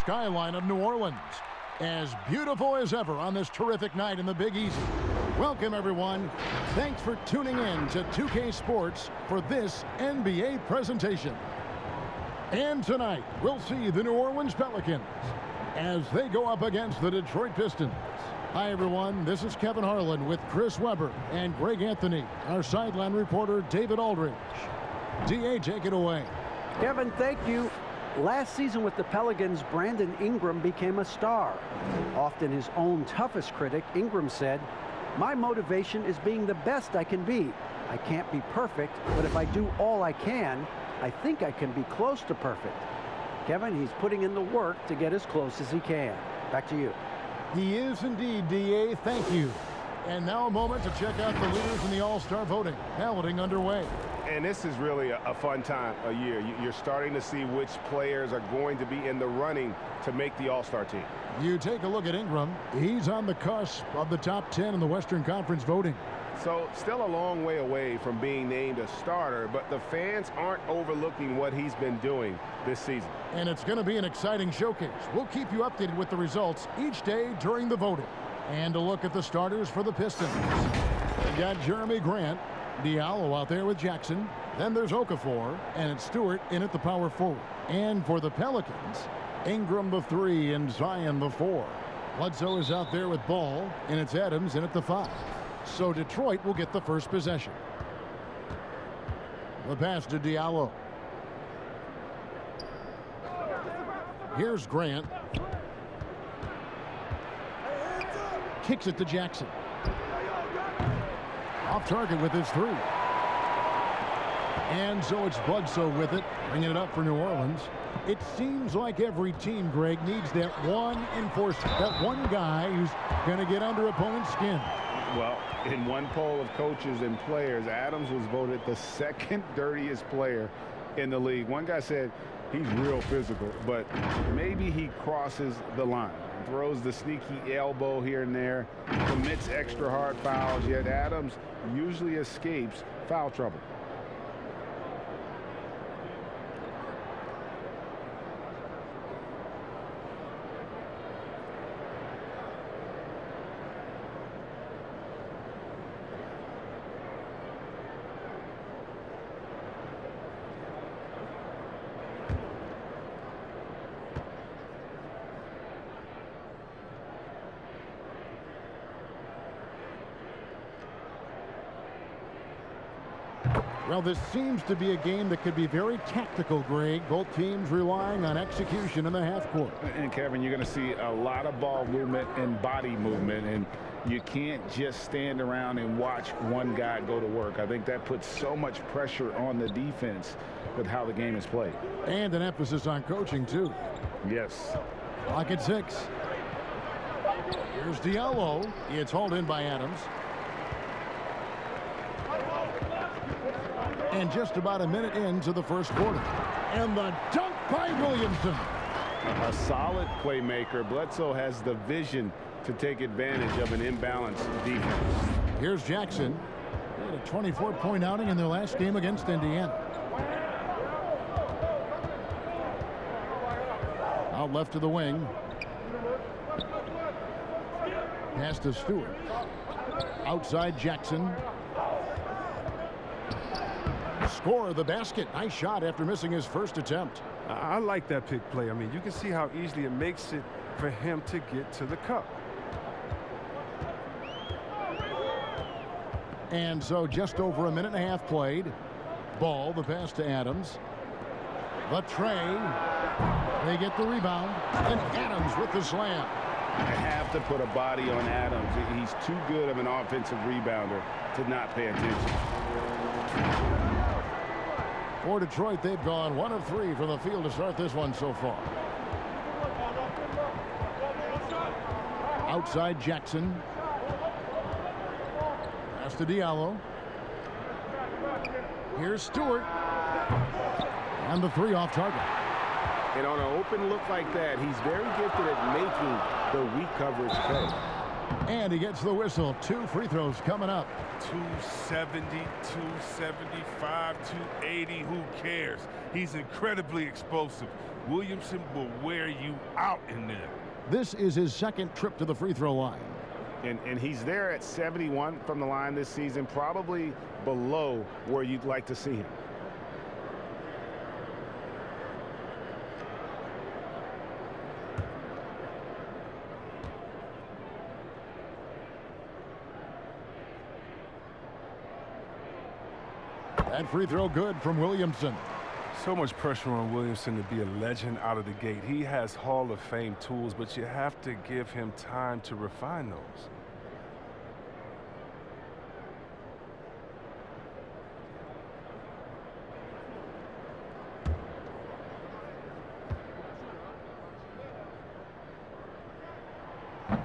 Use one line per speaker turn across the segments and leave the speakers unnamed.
skyline of New Orleans. As beautiful as ever on this terrific night in the Big Easy. Welcome, everyone. Thanks for tuning in to 2K Sports for this NBA presentation. And tonight, we'll see the New Orleans Pelicans as they go up against the Detroit Pistons. Hi, everyone. This is Kevin Harlan with Chris Webber and Greg Anthony, our sideline reporter, David Aldridge. D.A., take it away.
Kevin, thank you. Last season with the Pelicans, Brandon Ingram became a star. Often his own toughest critic, Ingram said, "My motivation is being the best I can be. I can't be perfect, but if I do all I can, I think I can be close to perfect." Kevin, he's putting in the work to get as close as he can. Back to you.
He is indeed, D.A. Thank you. And now a moment to check out the leaders in the All-Star voting. Balloting underway.
And this is really a fun time of year. You're starting to see which players are going to be in the running to make the All-Star team.
You take a look at Ingram. He's on the cusp of the top 10 in the Western Conference voting.
So still a long way away from being named a starter, but the fans aren't overlooking what he's been doing this season.
And it's going to be an exciting showcase. We'll keep you updated with the results each day during the voting. And a look at the starters for the Pistons. We got Jeremy Grant, Diallo out there with Jackson. Then there's Okafor, and it's Stewart in at the power forward. And for the Pelicans, Ingram the 3 and Zion the 4. Bledsoe is out there with Ball, and it's Adams in at the 5. So Detroit will get the first possession. The pass to Diallo. Here's Grant. Kicks it to Jackson. Off target with his 3. And so it's Bledsoe with it, bringing it up for New Orleans. It seems like every team, Greg, needs that one enforcer, that one guy who's going to get under opponent's skin.
Well, in one poll of coaches and players, Adams was voted the second dirtiest player in the league. One guy said he's real physical, but maybe he crosses the line. Throws the sneaky elbow here and there, commits extra hard fouls, yet Adams usually escapes foul trouble.
Well, this seems to be a game that could be very tactical, Greg. Both teams relying on execution in the half court.
And Kevin, you're going to see a lot of ball movement and body movement, and you can't just stand around and watch one guy go to work. I think that puts so much pressure on the defense with how the game is played.
And an emphasis on coaching, too.
Yes.
Clock at 6. Here's Diallo. It's hauled in by Adams. And just about a minute into the first quarter. And the dunk by Williamson.
A solid playmaker. Bledsoe has the vision to take advantage of an imbalanced defense.
Here's Jackson. They had a 24-point outing in their last game against Indiana. Out left to the wing. Pass to Stewart. Outside Jackson. Score the basket. Nice shot after missing his first attempt.
I like that pick play. I mean, you can see how easily it makes it for him to get to the cup.
And so just over a minute and a half played. Ball, the pass to Adams. The tray. They get the rebound. And Adams with the slam.
I have to put a body on Adams. He's too good of an offensive rebounder to not pay attention.
For Detroit, they've gone 1 of 3 from the field to start this one so far. Outside Jackson. Pass to Diallo. Here's Stewart. And the 3 off target.
And on an open look like that, he's very gifted at making the weak coverage pay.
And he gets the whistle. 2 free throws coming up.
270, 275, 280, who cares? He's incredibly explosive. Williamson will wear you out in there.
This is his second trip to the free throw line.
And he's there at 71 from the line this season, probably below where you'd like to see him.
That free throw good from Williamson.
So much pressure on Williamson to be a legend out of the gate. He has Hall of Fame tools, but you have to give him time to refine those.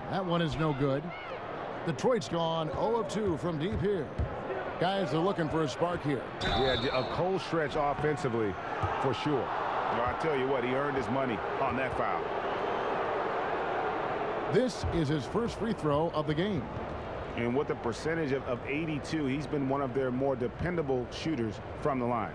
That one is no good. Detroit's gone 0 of 2 from deep here. Guys are looking for a spark here.
Yeah, a cold stretch offensively for sure. I tell you what, he earned his money on that foul.
This is his first free throw of the game.
And with a percentage of 82, he's been one of their more dependable shooters from the line.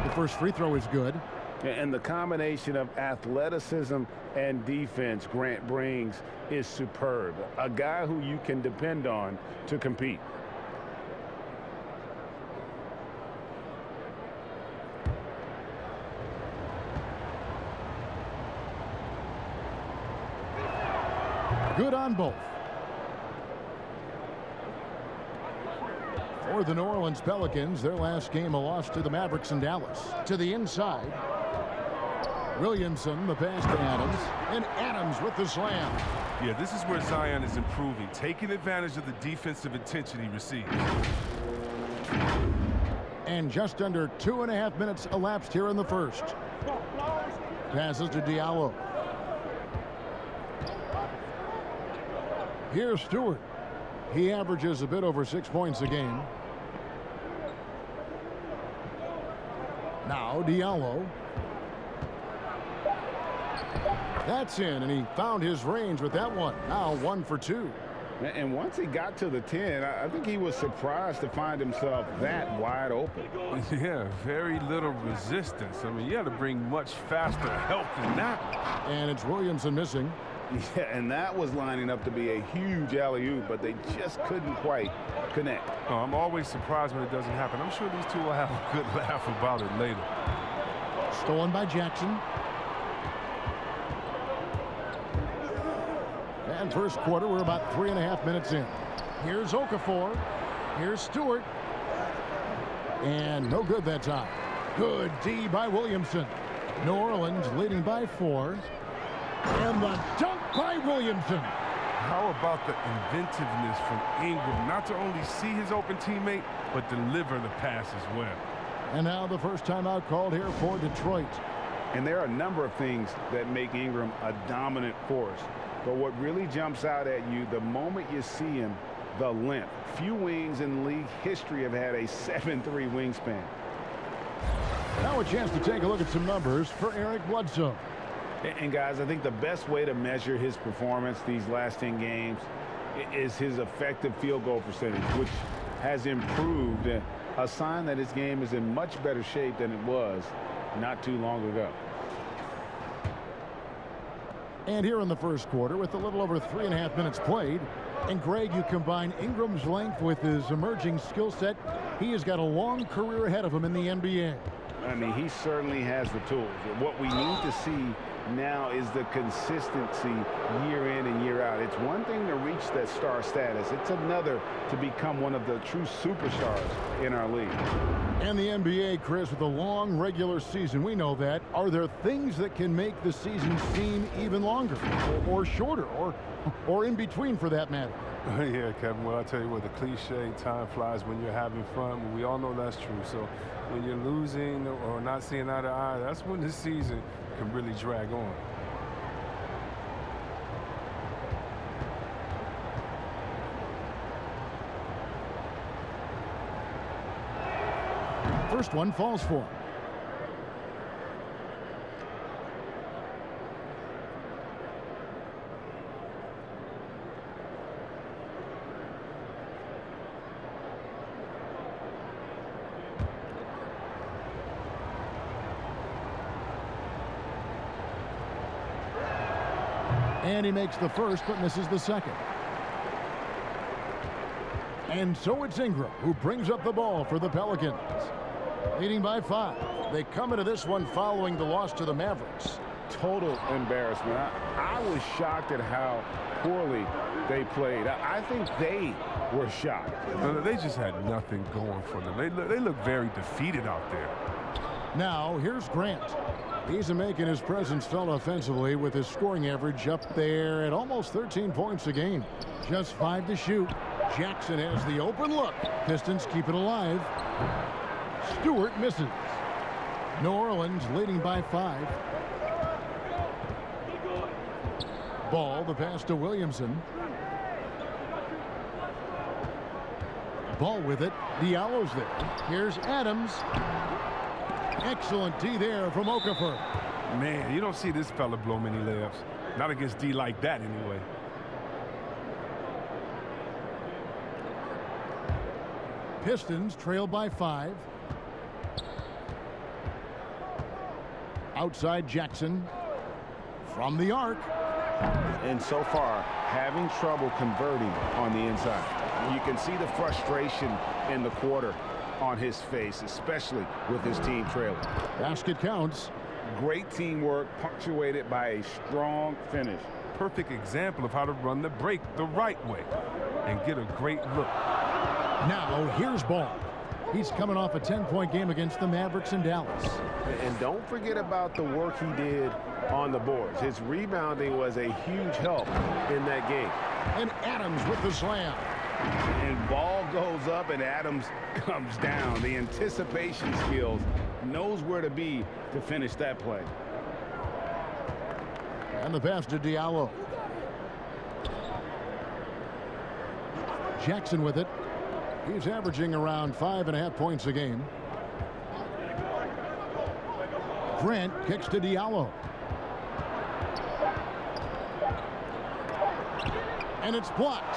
The first free throw is good.
And the combination of athleticism and defense Grant brings is superb. A guy who you can depend on to compete.
Good on both. For the New Orleans Pelicans, their last game a loss to the Mavericks in Dallas. To the inside. Williamson, the pass to Adams. And Adams with the slam.
Yeah, this is where Zion is improving, taking advantage of the defensive attention he receives.
And just under 2.5 minutes elapsed here in the first. Passes to Diallo. Here's Stewart. He averages a bit over 6 points a game. Now Diallo. That's in, and he found his range with that one. Now 1 for 2.
And once he got to the 10, I think he was surprised to find himself that wide open.
Yeah, very little resistance. I mean, you had to bring much faster help than that.
And it's Williamson missing.
Yeah, and that was lining up to be a huge alley-oop, but they just couldn't quite connect.
Oh, I'm always surprised when it doesn't happen. I'm sure these two will have a good laugh about it later.
Stolen by Jackson. And first quarter, we're about 3.5 minutes in. Here's Okafor. Here's Stewart. And no good that time. Good D by Williamson. New Orleans leading by 4. And the dunk by Williamson.
How about the inventiveness from Ingram? Not to only see his open teammate, but deliver the pass as well.
And now the first timeout called here for Detroit.
And there are a number of things that make Ingram a dominant force. But what really jumps out at you, the moment you see him, the length. Few wings in league history have had a 7'3" wingspan.
Now a chance to take a look at some numbers for Eric Bledsoe.
And guys, I think the best way to measure his performance these last 10 games is his effective field goal percentage, which has improved, a sign that his game is in much better shape than it was not too long ago.
And here in the first quarter, with a little over 3.5 minutes played, and Greg, you combine Ingram's length with his emerging skill set, he has got a long career ahead of him in the NBA.
I mean, he certainly has the tools. What we need to see now is the consistency year in and year out. It's one thing to reach that star status. It's another to become one of the true superstars in our league.
And the NBA, Chris, with a long regular season, we know that. Are there things that can make the season seem even longer or shorter or in between for that matter?
Yeah, Kevin, well, I tell you what, the cliche, time flies when you're having fun. We all know that's true. So when you're losing or not seeing eye to eye, that's when the season can really drag on.
first one falls for him. And he makes the first, but misses the second. And so it's Ingram who brings up the ball for the Pelicans. Leading by 5. They come into this one following the loss to the Mavericks.
Total embarrassment. I was shocked at how poorly they played. I think they were shocked.
They just had nothing going for them. They look very defeated out there.
Now, here's Grant. He's making his presence felt offensively with his scoring average up there at almost 13 points a game. Just 5 to shoot. Jackson has the open look. Pistons keep it alive. Stewart misses. New Orleans leading by 5. Ball, the pass to Williamson. Ball with it. Diallo's there. Here's Adams. Excellent D there from Okafor.
Man, you don't see this fella blow many layups. Not against D like that, anyway.
Pistons trail by 5. Outside Jackson. From the arc.
And so far, having trouble converting on the inside. You can see the frustration in the quarter on his face, especially with his team trailing.
Basket counts.
Great teamwork punctuated by a strong finish.
Perfect example of how to run the break the right way and get a great look.
Now here's Ball. He's coming off a 10-point game against the Mavericks in Dallas.
And don't forget about the work he did on the boards. His rebounding was a huge help in that game.
And Adams with the slam.
And Ball goes up and Adams comes down. The anticipation skills, knows where to be to finish that play.
And the pass to Diallo. Jackson with it. He's averaging around 5.5 points a game. Grant kicks to Diallo. And it's blocked.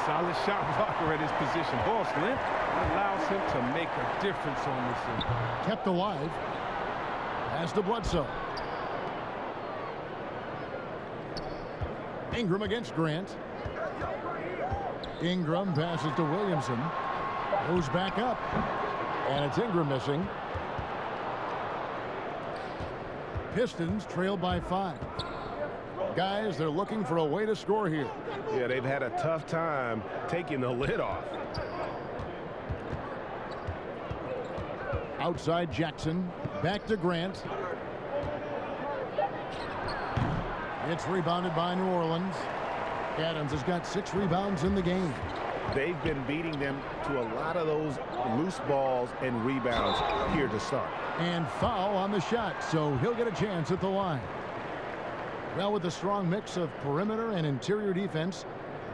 Solid shot blocker at his position. Ball's limp. Allows him to make a difference on this end.
Kept alive. Pass to Bledsoe. Ingram against Grant. Ingram passes to Williamson. Goes back up. And it's Ingram missing. Pistons trail by 5. Guys, they're looking for a way to score here.
Yeah, they've had a tough time taking the lid off.
Outside Jackson. Back to Grant. It's rebounded by New Orleans. Adams has got 6 rebounds in the game.
They've been beating them to a lot of those loose balls and rebounds here to start.
And foul on the shot, so he'll get a chance at the line. Well, with a strong mix of perimeter and interior defense,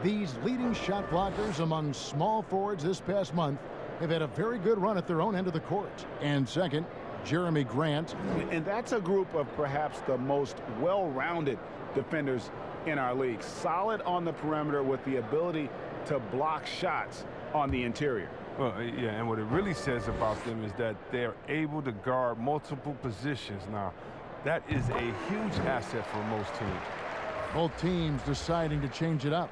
these leading shot blockers among small forwards this past month have had a very good run at their own end of the court. And second, Jeremy Grant.
And that's a group of perhaps the most well-rounded defenders in our league. Solid on the perimeter with the ability to block shots on the interior.
Well, yeah, and what it really says about them is that they're able to guard multiple positions. Now, that is a huge asset for most teams.
Both teams deciding to change it up.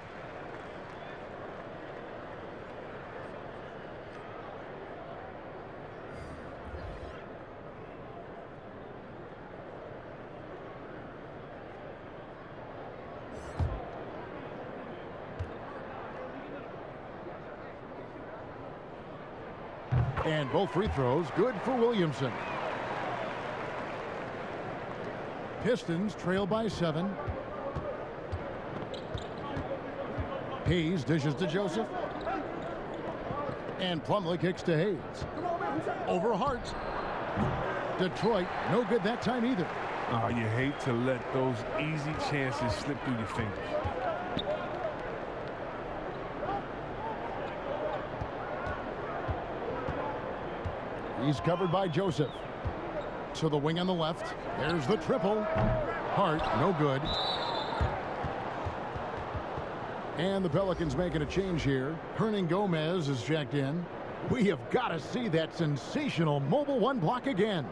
And both free throws good for Williamson. Pistons trail by 7. Hayes dishes to Joseph. And Plumlee kicks to Hayes. Over Hart. Detroit, no good that time either.
Oh, you hate to let those easy chances slip through your fingers.
He's covered by Joseph. To the wing on the left. There's the triple. Hart, no good. And the Pelicans making a change here. Hernan Gomez is checked in. We have got to see that sensational mobile one block again.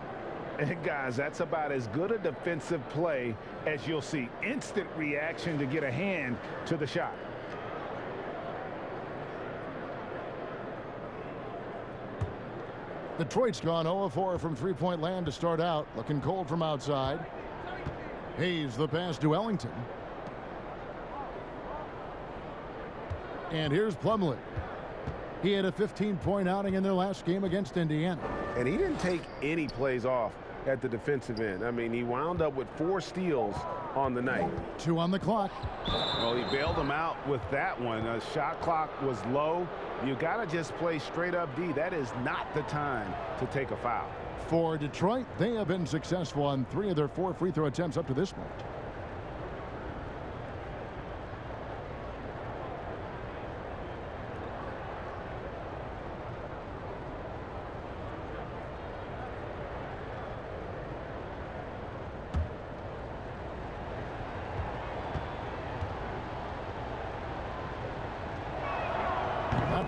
And guys, that's about as good a defensive play as you'll see. Instant reaction to get a hand to the shot.
Detroit's gone 0-4 from three-point land to start out. Looking cold from outside. Hayes the pass to Ellington. And here's Plumlee. He had a 15-point outing in their last game against Indiana.
And he didn't take any plays off at the defensive end. I mean, he wound up with 4 steals on the night.
2 on the clock.
Well, he bailed him out with that one. The shot clock was low. You got to just play straight up D. That is not the time to take a foul.
For Detroit, they have been successful on 3 of their 4 free throw attempts up to this point.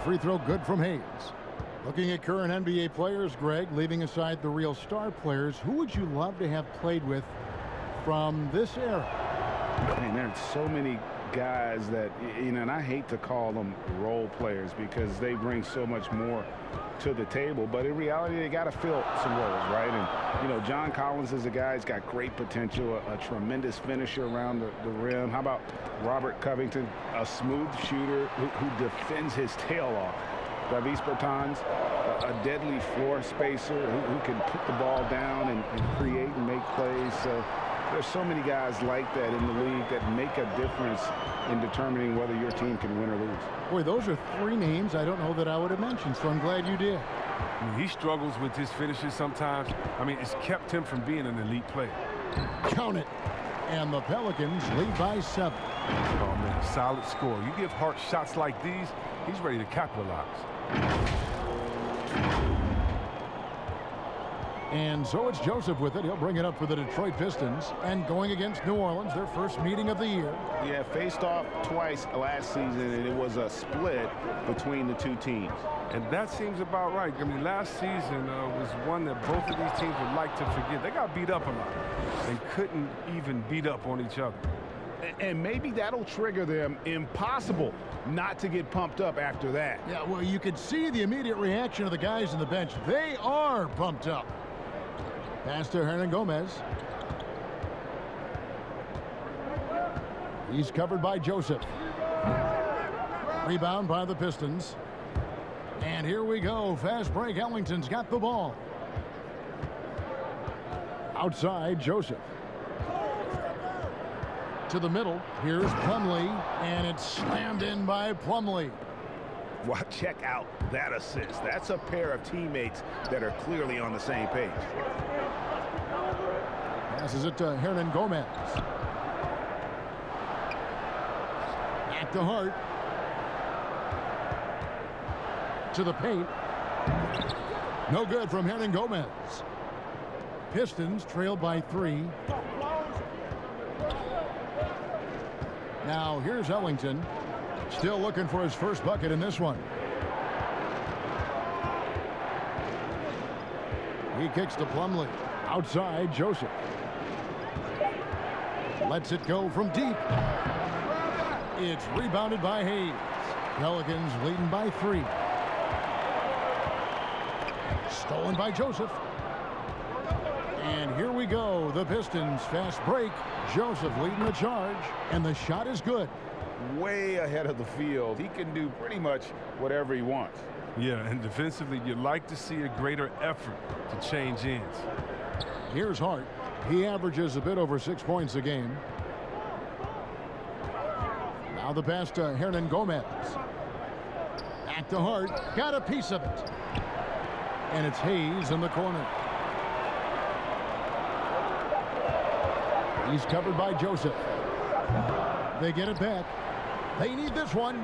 Free throw good from Hayes. Looking at current NBA players, Greg, leaving aside the real star players, who would you love to have played with from this era?
Man, there's so many guys that, you know, and I hate to call them role players because they bring so much more to the table, but in reality they got to fill some roles, right? And you know, John Collins is a guy who's got great potential, a tremendous finisher around the rim. How about Robert Covington, a smooth shooter who defends his tail off? Davis Bertans, a deadly floor spacer who can put the ball down and create and make plays. So there's so many guys like that in the league that make a difference in determining whether your team can win or lose.
Boy, those are 3 names I don't know that I would have mentioned, so I'm glad you did.
I mean, he struggles with his finishes sometimes. I mean, it's kept him from being an elite player.
Count it. And the Pelicans lead by 7.
Oh, man, solid score. You give Hart shots like these, he's ready to capitalize.
And so it's Joseph with it. He'll bring it up for the Detroit Pistons. And going against New Orleans, their first meeting of the year.
Yeah, faced off twice last season, and it was a split between the 2 teams.
And that seems about right. I mean, last season was one that both of these teams would like to forget. They got beat up a lot and couldn't even beat up on each other.
And maybe that'll trigger them. Impossible not to get pumped up after that.
Yeah, well, you could see the immediate reaction of the guys on the bench. They are pumped up. Pass to Hernan Gomez. He's covered by Joseph. Rebound by the Pistons. And here we go. Fast break. Ellington's got the ball. Outside, Joseph. To the middle. Here's Plumlee. And it's slammed in by Plumlee.
Well, check out that assist. That's a pair of teammates that are clearly on the same page.
Passes it to Hernan Gomez. Back to Hart. To the paint. No good from Hernan Gomez. Pistons trailed by 3. Now here's Ellington. Still looking for his first bucket in this one. He kicks to Plumlee. Outside, Joseph. Lets it go from deep. It's rebounded by Hayes. Pelicans leading by 3. Stolen by Joseph. And here we go. The Pistons fast break. Joseph leading the charge. And the shot is good.
Way ahead of the field. He can do pretty much whatever he wants.
Yeah, and defensively, you'd like to see a greater effort to change ends.
Here's Hart. He averages a bit over 6 points a game. Now the pass to Hernan Gomez. Back to Hart. Got a piece of it. And it's Hayes in the corner. He's covered by Joseph. They get it back. They need this one.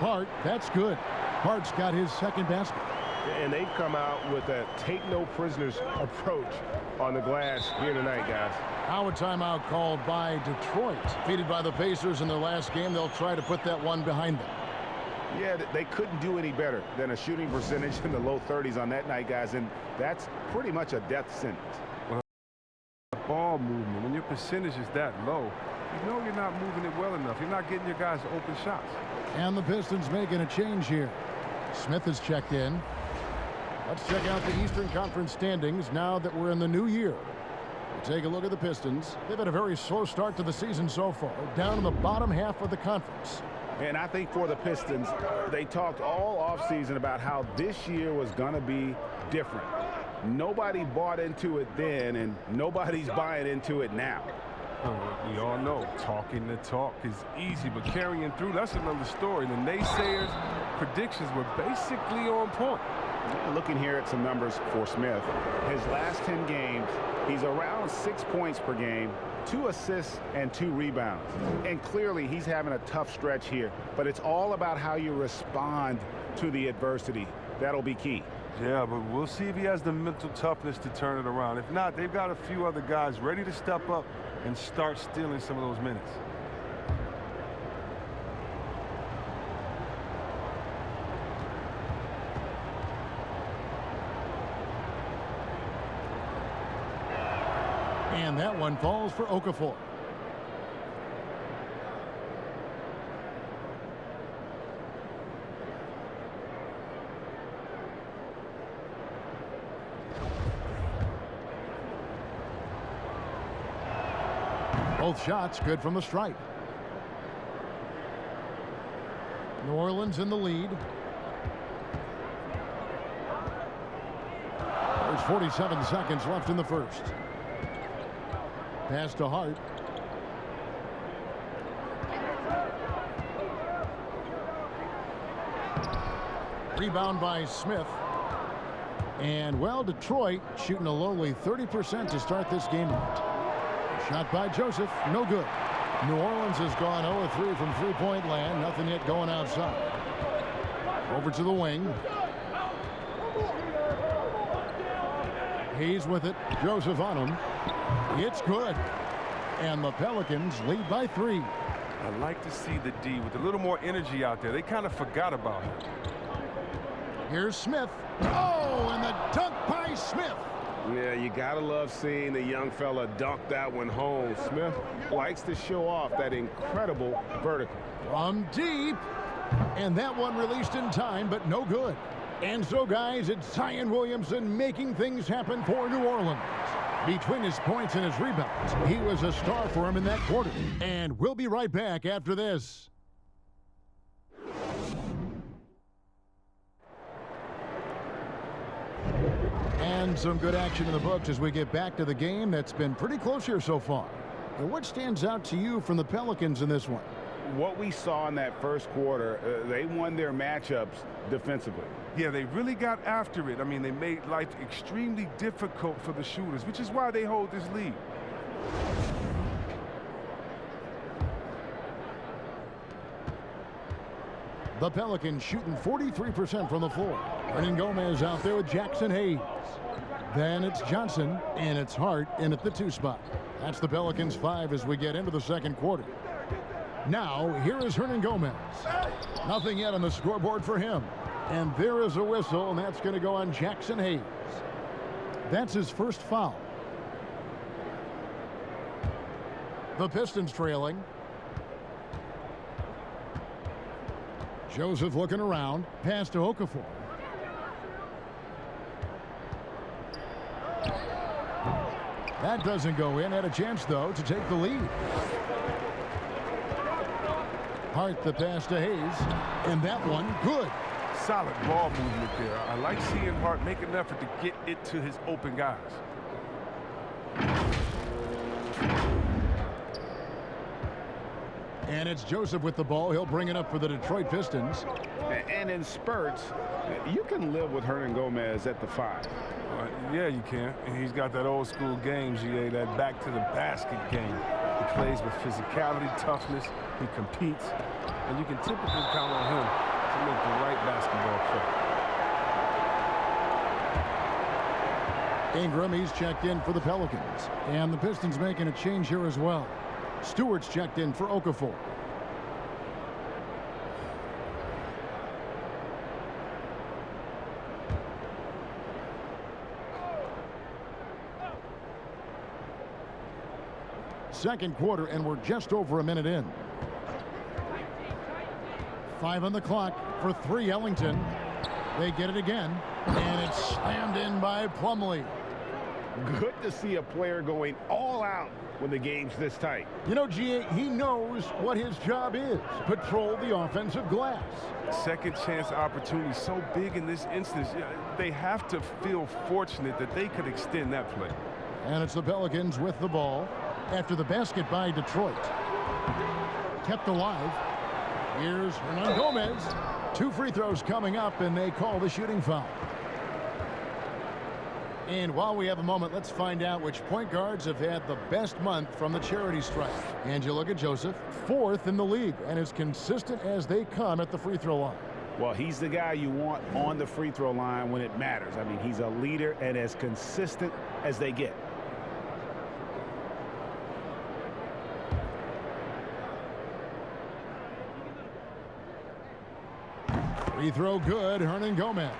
Hart, that's good. Hart's got his second basket.
And they've come out with a take-no-prisoners approach on the glass here tonight, guys.
Now a timeout called by Detroit. Defeated by the Pacers in their last game, they'll try to put that one behind them.
Yeah, they couldn't do any better than a shooting percentage in the low 30s on that night, guys, and that's pretty much a death sentence.
Ball movement, when your percentage is that low, you know you're not moving it well enough. You're not getting your guys open shots.
And the Pistons making a change here. Smith has checked in. Let's check out the Eastern Conference standings now that we're in the new year. We'll take a look at the Pistons. They've had a very slow start to the season so far, down in the bottom half of the conference.
And I think for the Pistons, they talked all offseason about how this year was going to be different. Nobody bought into it then, and nobody's buying into it now.
We all know talking the talk is easy, but carrying through, that's another story. The naysayers' predictions were basically on point.
Looking here at some numbers for Smith, his last 10 games, he's around 6 points per game, 2 assists and 2 rebounds. And clearly he's having a tough stretch here, but it's all about how you respond to the adversity. That'll be key.
Yeah, but we'll see if he has the mental toughness to turn it around. If not, they've got a few other guys ready to step up and start stealing some of those minutes.
And that one falls for Okafor. Both shots good from the stripe. New Orleans in the lead. There's 47 seconds left in the first. Pass to Hart. Rebound by Smith. And, well, Detroit shooting a lowly 30% to start this game out. Shot by Joseph, no good. New Orleans has gone 0-3 from three-point land. Nothing yet going outside. Over to the wing. He's with it. Joseph on him. It's good. And the Pelicans lead by 3.
I like to see the D with a little more energy out there. They kind of forgot about him.
Here's Smith. Oh, and the dunk by Smith.
Yeah, you gotta love seeing the young fella dunk that one home. Smith likes to show off that incredible vertical.
From deep. And that one released in time, but no good. And so, guys, it's Zion Williamson making things happen for New Orleans. Between his points and his rebounds, he was a star for him in that quarter. And we'll be right back after this. And some good action in the books as we get back to the game that's been pretty close here so far. And what stands out to you from the Pelicans in this one?
What we saw in that first quarter, they won their matchups defensively.
Yeah, they really got after it. I mean, they made life extremely difficult for the shooters, which is why they hold this lead.
The Pelicans shooting 43% from the floor. Hernan Gomez out there with Jackson Hayes. Then it's Johnson, and it's Hart in at the 2 spot. That's the Pelicans 5 as we get into the second quarter. Now, here is Hernan Gomez. Nothing yet on the scoreboard for him. And there is a whistle, and that's going to go on Jackson Hayes. That's his first foul. The Pistons trailing. Joseph looking around. Pass to Okafor. That doesn't go in. Had a chance, though, to take the lead. Hart the pass to Hayes. And that one, good.
Solid ball movement there. I like seeing Hart make an effort to get it to his open guys.
And it's Joseph with the ball. He'll bring it up for the Detroit Pistons.
And in spurts, you can live with Hernan Gomez at the 5.
Yeah, you can. And he's got that old school game, GA, that back to the basket game. He plays with physicality, toughness. He competes. And you can typically count on him to make the right basketball play.
Ingram, he's checked in for the Pelicans. And the Pistons making a change here as well. Stewart's checked in for Okafor. Second quarter, and we're just over a minute in. 5 on the clock for 3, Ellington. They get it again, and it's slammed in by Plumlee.
Good to see a player going all out when the game's this tight.
You know, G.A., he knows what his job is. Patrol the offensive glass.
Second chance opportunity so big in this instance. They have to feel fortunate that they could extend that play.
And it's the Pelicans with the ball after the basket by Detroit. Kept alive. Here's Hernan Gomez. 2 free throws coming up, and they call the shooting foul. And while we have a moment, let's find out which point guards have had the best month from the charity stripe. And you look at Joseph, 4th in the league, and as consistent as they come at the free throw line.
Well, he's the guy you want on the free throw line when it matters. I mean, he's a leader and as consistent as they get.
Free throw good, Hernan Gomez.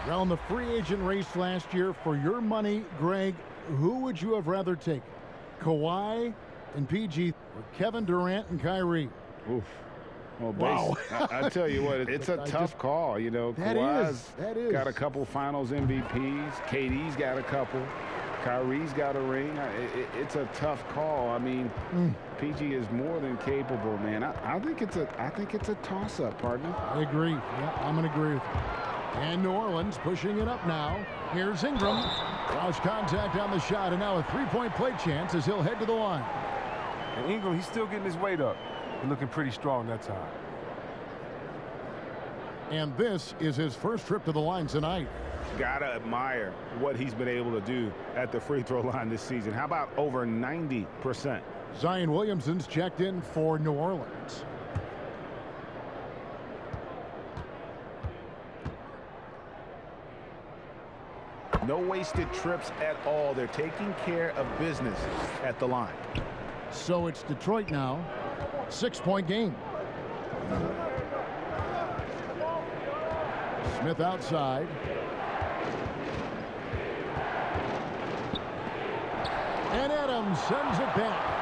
Around the free agent race last year, for your money, Greg, who would you have rather taken? Kawhi and PG, or Kevin Durant and Kyrie?
Oof. Well,
wow.
I tell you what, it's a tough call. You know, Kawhi's got a couple finals MVPs. KD's got a couple. Kyrie's got a ring. It's a tough call. I mean, PG is more than capable, man. I think it's a toss-up, partner.
I agree. Yeah, I'm going to agree with you. And New Orleans pushing it up now. Here's Ingram. Lost contact on the shot, and now a three-point play chance as he'll head to the line.
And Ingram, he's still getting his weight up. He's looking pretty strong that time.
And this is his first trip to the line tonight.
Gotta admire what he's been able to do at the free throw line this season. How about over 90%?
Zion Williamson's checked in for New Orleans.
No wasted trips at all. They're taking care of business at the line.
So it's Detroit now. 6-point game. Smith outside. And Adams sends it back.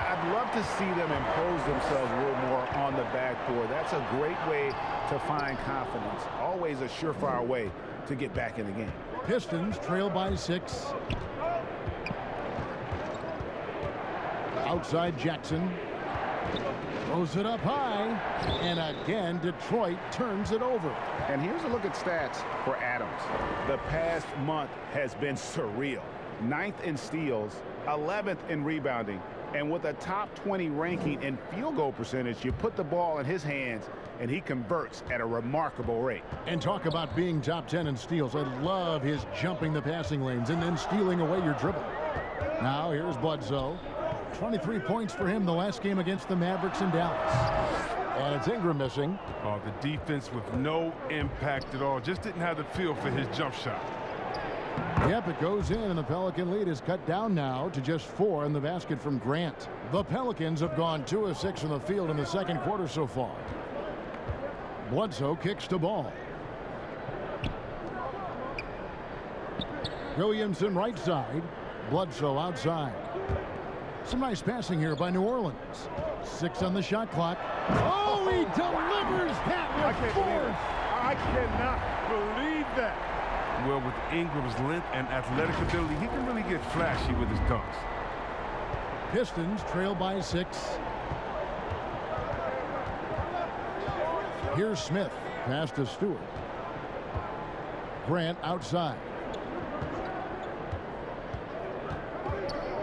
I'd love to see them impose themselves a little more on the backboard. That's a great way to find confidence. Always a surefire way to get back in the game.
Pistons trail by 6. Outside Jackson. Throws it up high. And again, Detroit turns it over.
And here's a look at stats for Adams. The past month has been surreal. 9th in steals, 11th in rebounding. And with a top 20 ranking in field goal percentage, you put the ball in his hands and he converts at a remarkable rate.
And talk about being top 10 in steals. I love his jumping the passing lanes and then stealing away your dribble. Now here's Bledsoe. 23 points for him the last game against the Mavericks in Dallas. And it's Ingram missing.
Oh, the defense with no impact at all. Just didn't have the feel for his jump shot.
Yep, it goes in, and the Pelican lead is cut down now to just 4 in the basket from Grant. The Pelicans have gone 2 of 6 from the field in the second quarter so far. Bledsoe kicks the ball. Williamson right side. Bledsoe outside. Some nice passing here by New Orleans. 6 on the shot clock. Oh, he delivers that with force.
I cannot believe that.
Well, with Ingram's length and athletic ability, he can really get flashy with his dunks.
Pistons trail by 6. Here's Smith. Pass to Stewart. Grant outside.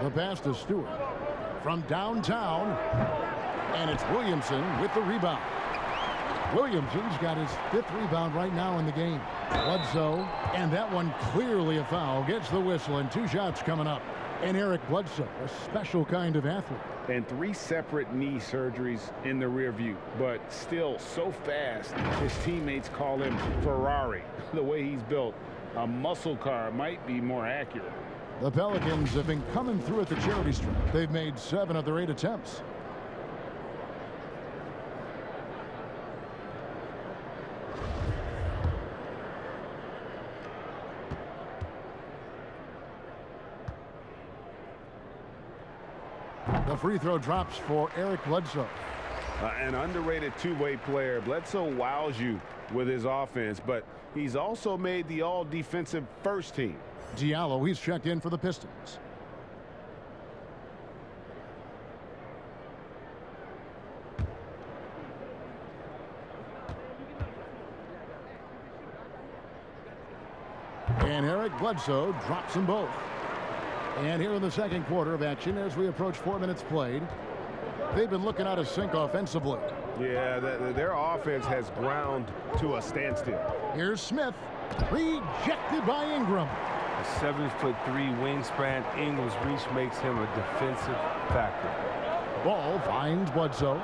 The pass to Stewart. From downtown. And it's Williamson with the rebound. Williamson's got his 5th rebound right now in the game. Bledsoe, and that one clearly a foul. Gets the whistle, and 2 shots coming up. And Eric Bledsoe, a special kind of athlete.
And 3 separate knee surgeries in the rear view, but still so fast, his teammates call him Ferrari. The way he's built, A muscle car might be more accurate.
The Pelicans have been coming through at the charity stripe. They've made 7 of their 8 attempts. The free throw drops for Bledsoe.
An underrated two-way player. Bledsoe wows you with his offense, but he's also made the all-defensive first team.
Diallo, he's checked in for the Pistons. And Bledsoe drops them both. And here in the second quarter of action, as we approach 4 minutes played, they've been looking out of sync offensively.
Yeah, their offense has ground to a standstill.
Here's Smith, rejected by Ingram.
A 7'3" wingspan. Ingram's reach makes him a defensive factor.
Ball finds Bledsoe.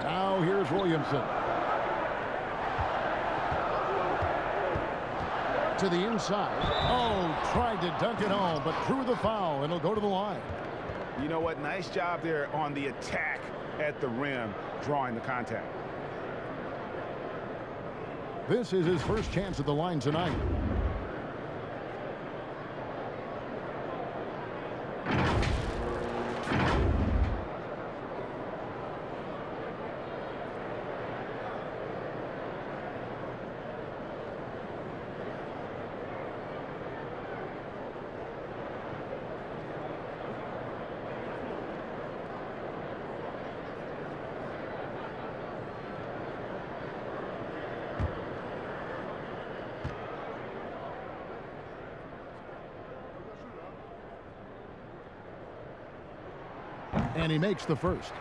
Now here's Williamson. To the inside. Oh, tried to dunk it home, but drew the foul, and it'll go to the line.
You know what? Nice job there on the attack at the rim, drawing the contact.
This is his first chance at the line tonight. And he makes the first.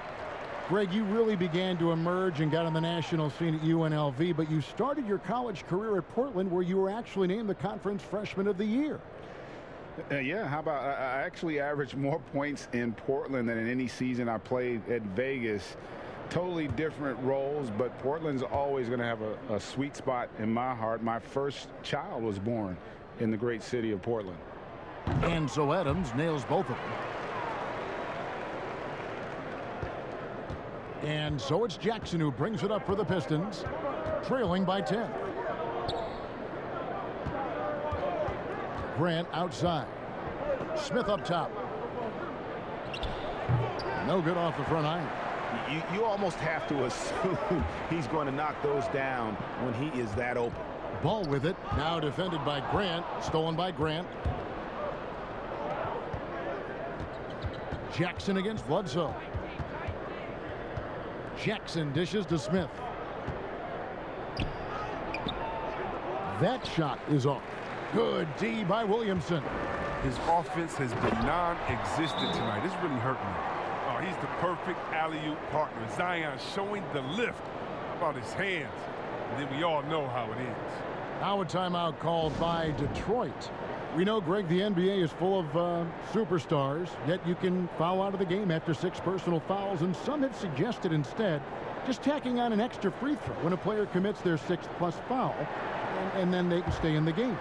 Greg, you really began to emerge and got on the national scene at UNLV, but you started your college career at Portland, where you were actually named the Conference Freshman of the Year.
Yeah, how about I actually averaged more points in Portland than in any season I played at Vegas. Totally different roles, but Portland's always going to have a sweet spot in my heart. My first child was born in the great city of Portland.
And so Adams nails both of them. And so it's Jackson who brings it up for the Pistons, trailing by 10. Grant outside. Smith up top. No good off the front iron.
You almost have to assume he's going to knock those down when he is that open.
Ball with it. Now defended by Grant. Stolen by Grant. Jackson against Bledsoe. Jackson dishes to Smith. That shot is off. Good D by Williamson.
His offense has been non-existent tonight. It's really hurting me. Oh, he's the perfect alley-oop partner. Zion showing the lift. How about his hands? And then we all know how it ends.
Now a timeout called by Detroit. We know, Greg, the NBA is full of superstars, yet you can foul out of the game after 6 personal fouls, and some have suggested instead just tacking on an extra free throw when a player commits their 6th+ foul, and then they can stay in the game.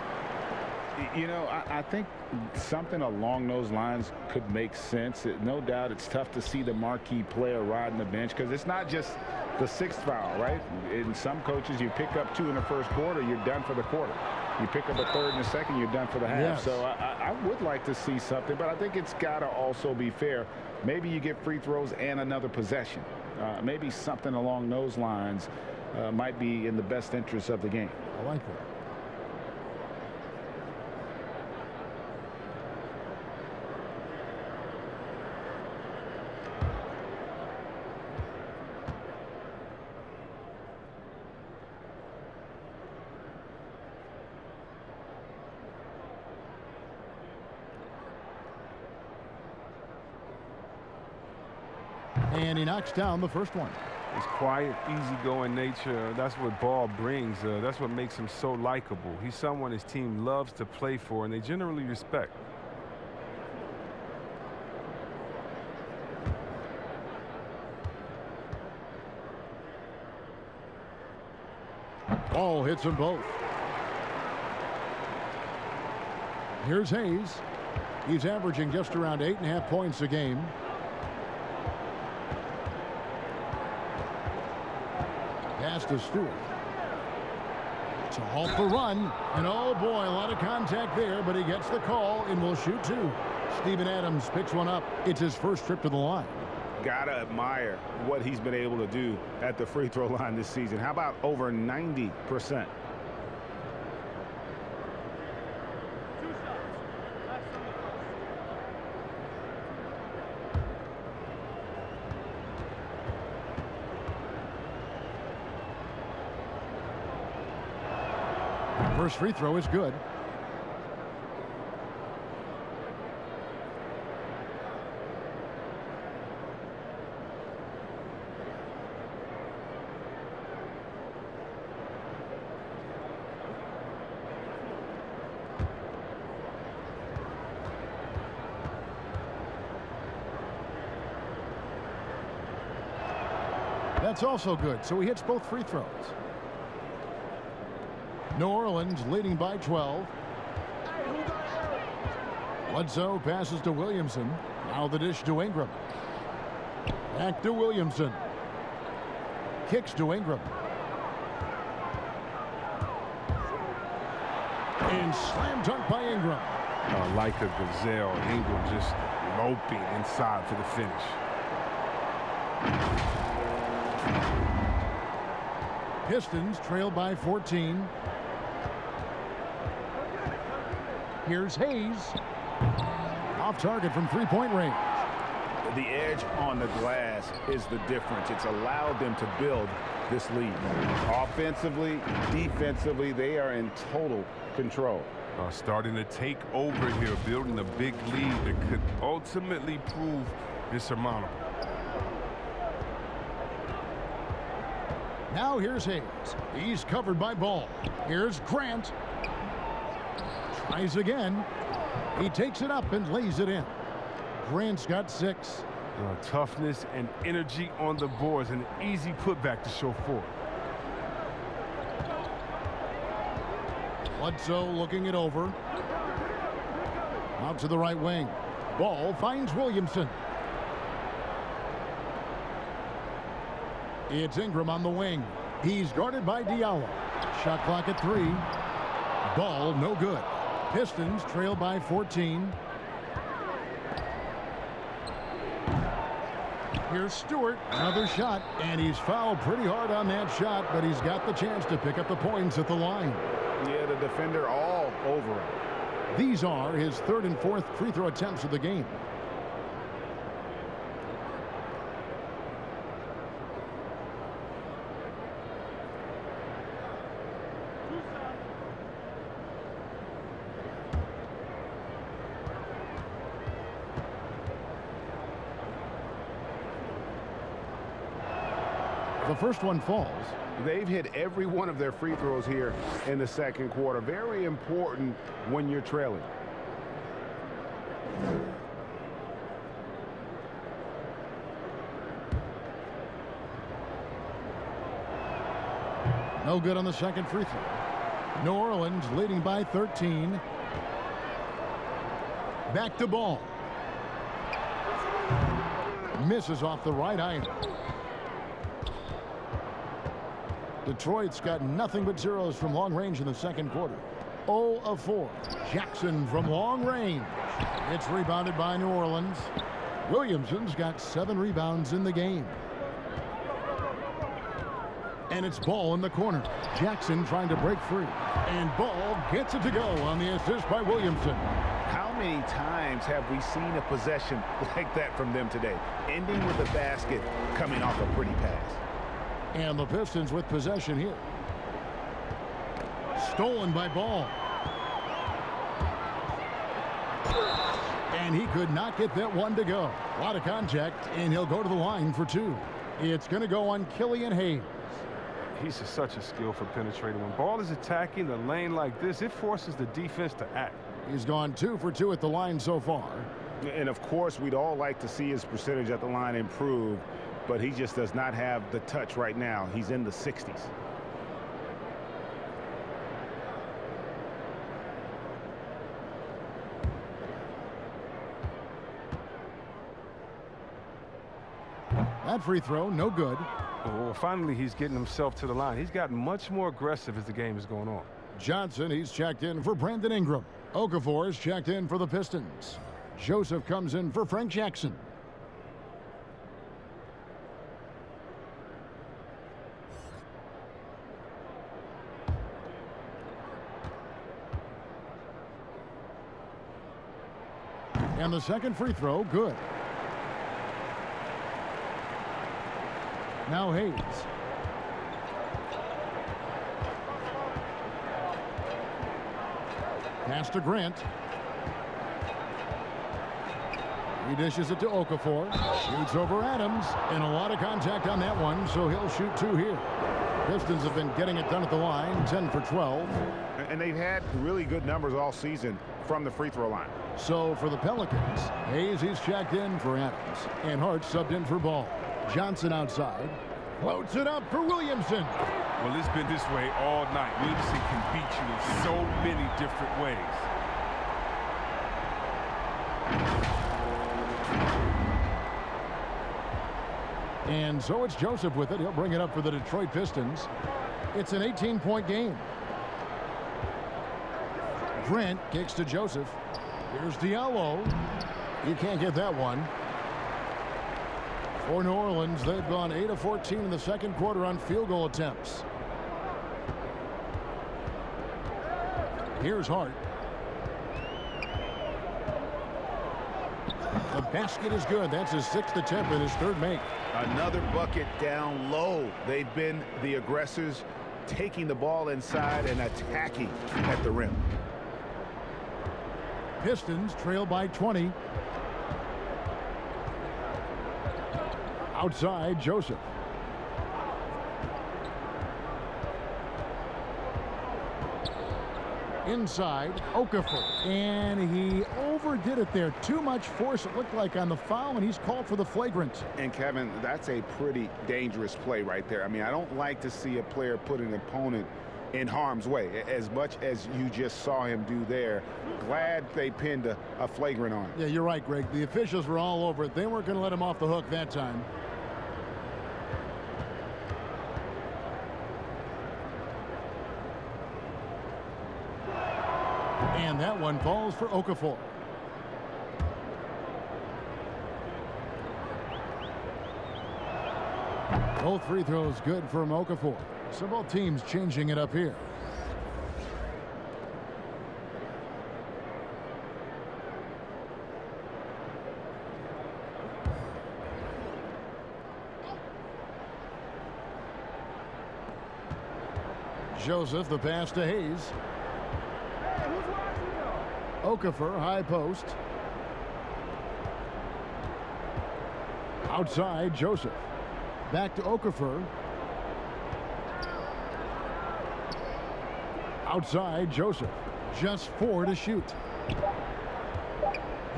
You know, I think something along those lines could make sense. No doubt it's tough to see the marquee player riding the bench because it's not just the 6th foul, right? In some coaches, you pick up 2 in the first quarter, you're done for the quarter. You pick up a 3rd in the second, you're done for the half.
Yes.
So I would like to see something, but I think it's got to also be fair. Maybe you get free throws and another possession. Maybe something along those lines might be in the best interest of the game.
I like that. And he knocks down the first one.
His quiet, easygoing nature, that's what Ball brings. That's what makes him so likable. He's someone his team loves to play for, and they generally respect.
Ball hits them both. Here's Hayes. He's averaging just around 8.5 points a game. Pass to Stewart. To halt the run. And oh boy, a lot of contact there, but he gets the call and will shoot two. Steven Adams picks one up. It's his first trip to the line.
Gotta admire what he's been able to do at the free throw line this season. How about over 90%?
First free throw is good. That's also good, so he hits both free throws. New Orleans leading by 12. Bledsoe passes to Williamson. Now the dish to Ingram. Back to Williamson. Kicks to Ingram. And slam dunk by Ingram.
Like a gazelle, Ingram just loping inside for the finish.
Pistons trail by 14. Here's Hayes. Off target from three-point range.
The edge on the glass is the difference. It's allowed them to build this lead. Offensively, defensively, they are in total control.
Starting to take over here, building a big lead that could ultimately prove insurmountable.
Now here's Hayes. He's covered by Ball. Here's Grant. Tries again. He takes it up and lays it in. Grant's got 6.
Toughness and energy on the boards, an easy putback to show for it.
Bledsoe looking it over. Out to the right wing. Ball finds Williamson. It's Ingram on the wing. He's guarded by Diallo. Shot clock at 3. Ball no good. Pistons trail by 14. Here's Stewart. Another shot, and he's fouled pretty hard on that shot, but he's got the chance to pick up the points at the line.
Yeah, the defender all over him.
These are his 3rd and 4th free throw attempts of the game. The first one falls.
They've hit every one of their free throws here in the second quarter. Very important when you're trailing.
No good on the second free throw. New Orleans leading by 13. Back to Ball. Misses off the right iron. Detroit's got nothing but zeros from long range in the second quarter. 0 of 4. Jackson from long range. It's rebounded by New Orleans. Williamson's got 7 rebounds in the game. And it's Ball in the corner. Jackson trying to break free. And Ball gets it to go on the assist by Williamson.
How many times have we seen a possession like that from them today? Ending with a basket, coming off a pretty pass.
And the Pistons with possession here. Stolen by Ball. And he could not get that one to go. A lot of contact, and he'll go to the line for 2. It's going to go on Killian Hayes.
He's just such a skillful penetrator. When Ball is attacking the lane like this, it forces the defense to act.
He's gone 2 for 2 at the line so far.
And of course, we'd all like to see his percentage at the line improve, but he just does not have the touch right now. He's in the 60s.
That free throw, no good.
Oh, finally, he's getting himself to the line. He's gotten much more aggressive as the game is going on.
Johnson, he's checked in for Brandon Ingram. Okafor is checked in for the Pistons. Joseph comes in for Frank Jackson. And the second free throw, good. Now Hayes. Pass to Grant. He dishes it to Okafor. Shoots over Adams. And a lot of contact on that one, so he'll shoot 2 here. Pistons have been getting it done at the line, 10 for 12.
And they've had really good numbers all season from the free throw line.
So for the Pelicans, Hayes, he's checked in for Adams. And Hart subbed in for Ball. Johnson outside. Floats it up for Williamson.
Well, it's been this way all night. Williamson can beat you in so many different ways.
And so it's Joseph with it. He'll bring it up for the Detroit Pistons. It's an 18-point game. Grant kicks to Joseph. Here's Diallo. He can't get that one. For New Orleans, they've gone 8 of 14 in the second quarter on field goal attempts. Here's Hart. The basket is good. That's his 6th attempt and his 3rd make.
Another bucket down low. They've been the aggressors, taking the ball inside and attacking at the rim.
Pistons trail by 20. Outside, Joseph. Inside, Okafor. And he overdid it there. Too much force, it looked like, on the foul, and he's called for the flagrant.
And, Kevin, that's a pretty dangerous play right there. I mean, I don't like to see a player put an opponent in harm's way, as much as you just saw him do there. Glad they pinned a flagrant on him.
Yeah, you're right, Greg. The officials were all over it. They weren't going to let him off the hook that time. And that one falls for Okafor. Both free throws good from Okafor. So both teams changing it up here. Joseph, the pass to Hayes. Okafor, high post. Outside, Joseph. Back to Okafor. Outside, Joseph. Just 4 to shoot.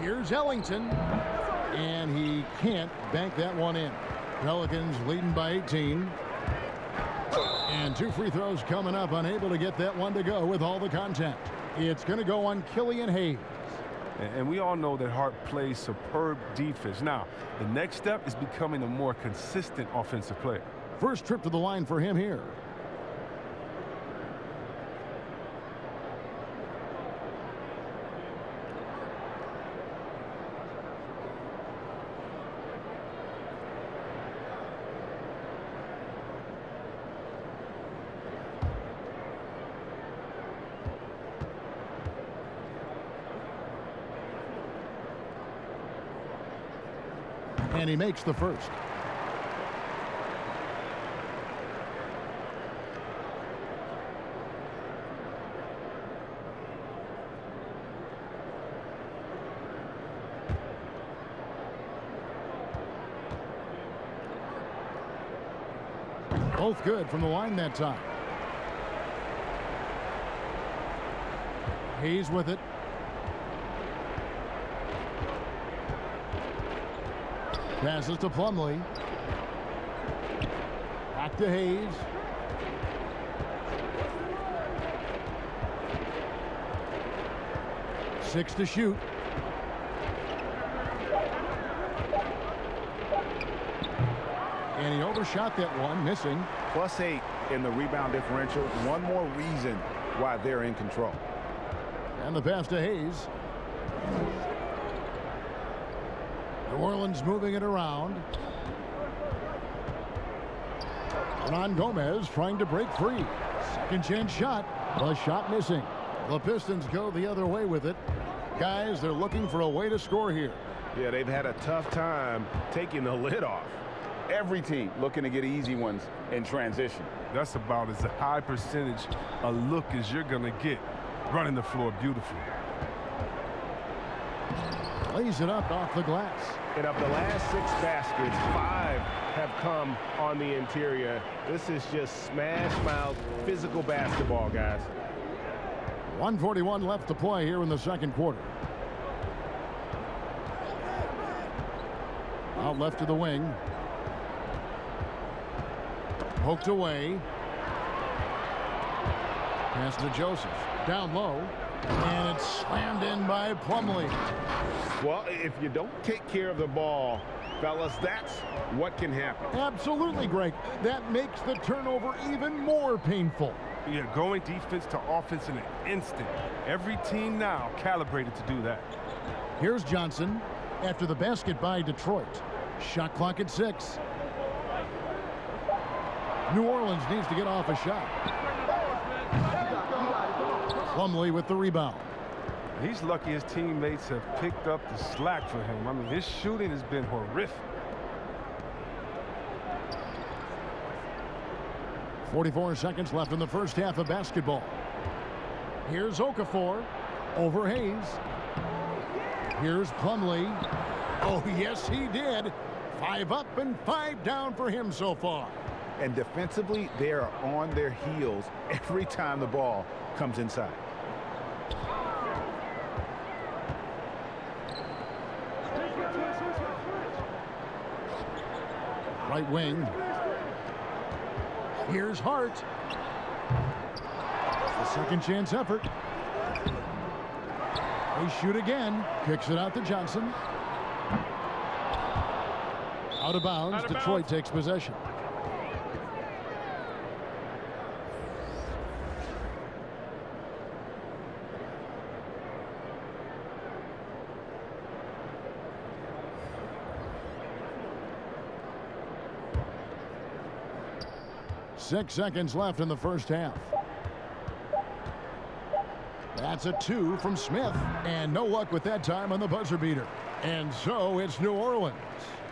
Here's Ellington. And he can't bank that one in. Pelicans leading by 18. And 2 free throws coming up. Unable to get that one to go with all the contact. It's going to go on Killian Hayes.
And we all know that Hart plays superb defense. Now, the next step is becoming a more consistent offensive player.
First trip to the line for him here. And he makes the first. Both good from the line that time. Hayes with it. Passes to Plumlee. Back to Hayes. Six to shoot. And he overshot that one, missing.
+8 in the rebound differential. One more reason why they're in control.
And the pass to Hayes. New Orleans moving it around. Ron Gomez trying to break free. Second chance shot. The shot missing. The Pistons go the other way with it. Guys, they're looking for a way to score here.
Yeah, they've had a tough time taking the lid off. Every team looking to get easy ones in transition.
That's about as a high percentage a look as you're going to get. Running the floor beautifully.
Lays it up off the glass.
And of the last 6 baskets, 5 have come on the interior. This is just smash mouth physical basketball, guys.
1:41 left to play here in the second quarter. Out left to the wing. Poked away. Pass to Joseph. Down low. And it's slammed in by Plumlee.
Well, if you don't take care of the ball, fellas, that's what can happen.
Absolutely, Greg. That makes the turnover even more painful.
Yeah, going defense to offense in an instant. Every team now calibrated to do that.
Here's Johnson after the basket by Detroit. Shot clock at 6. New Orleans needs to get off a shot. Plumlee with the rebound.
He's lucky his teammates have picked up the slack for him. I mean, his shooting has been horrific.
44 seconds left in the first half of basketball. Here's Okafor over Hayes. Here's Plumlee. Oh, yes, he did. 5 up and 5 down for him so far.
And defensively, they are on their heels every time the ball comes inside.
Right wing. Here's Hart. The second chance effort. They shoot again. Kicks it out to Johnson. Out of bounds. Detroit takes possession. Six seconds left in the first half. That's a 2 from Smith, and no luck with that time on the buzzer beater. And so it's New Orleans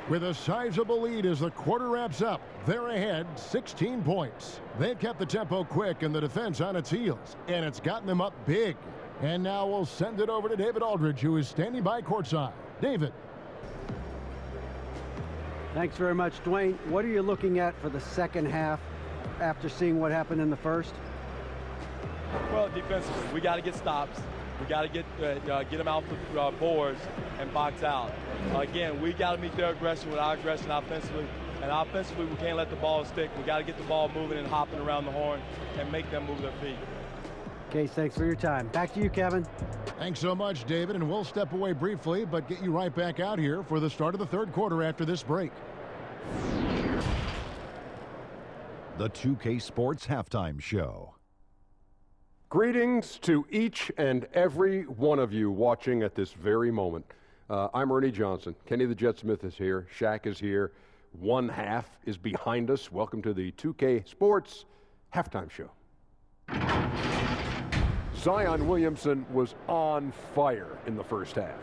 with a sizable lead as the quarter wraps up. They're ahead 16 points. They've kept the tempo quick and the defense on its heels, and it's gotten them up big. And now we'll send it over to David Aldridge, who is standing by courtside. David.
Thanks very much, Dwayne. What are you looking at for the second half after seeing what happened in the first?
Well, defensively, we got to get stops. We got to get them out the boards and box out. Again, we got to meet their aggression with our aggression offensively. And offensively, we can't let the ball stick. We got to get the ball moving and hopping around the horn and make them move their feet.
Case, thanks for your time. Back to you, Kevin.
Thanks so much, David. And we'll step away briefly, but get you right back out here for the start of the third quarter after this break.
The 2K Sports Halftime Show.
Greetings to each and every one of you watching at this very moment. I'm Ernie Johnson. Kenny the Jet Smith is here. Shaq is here. One half is behind us. Welcome to the 2K Sports Halftime Show. Zion Williamson was on fire in the first half.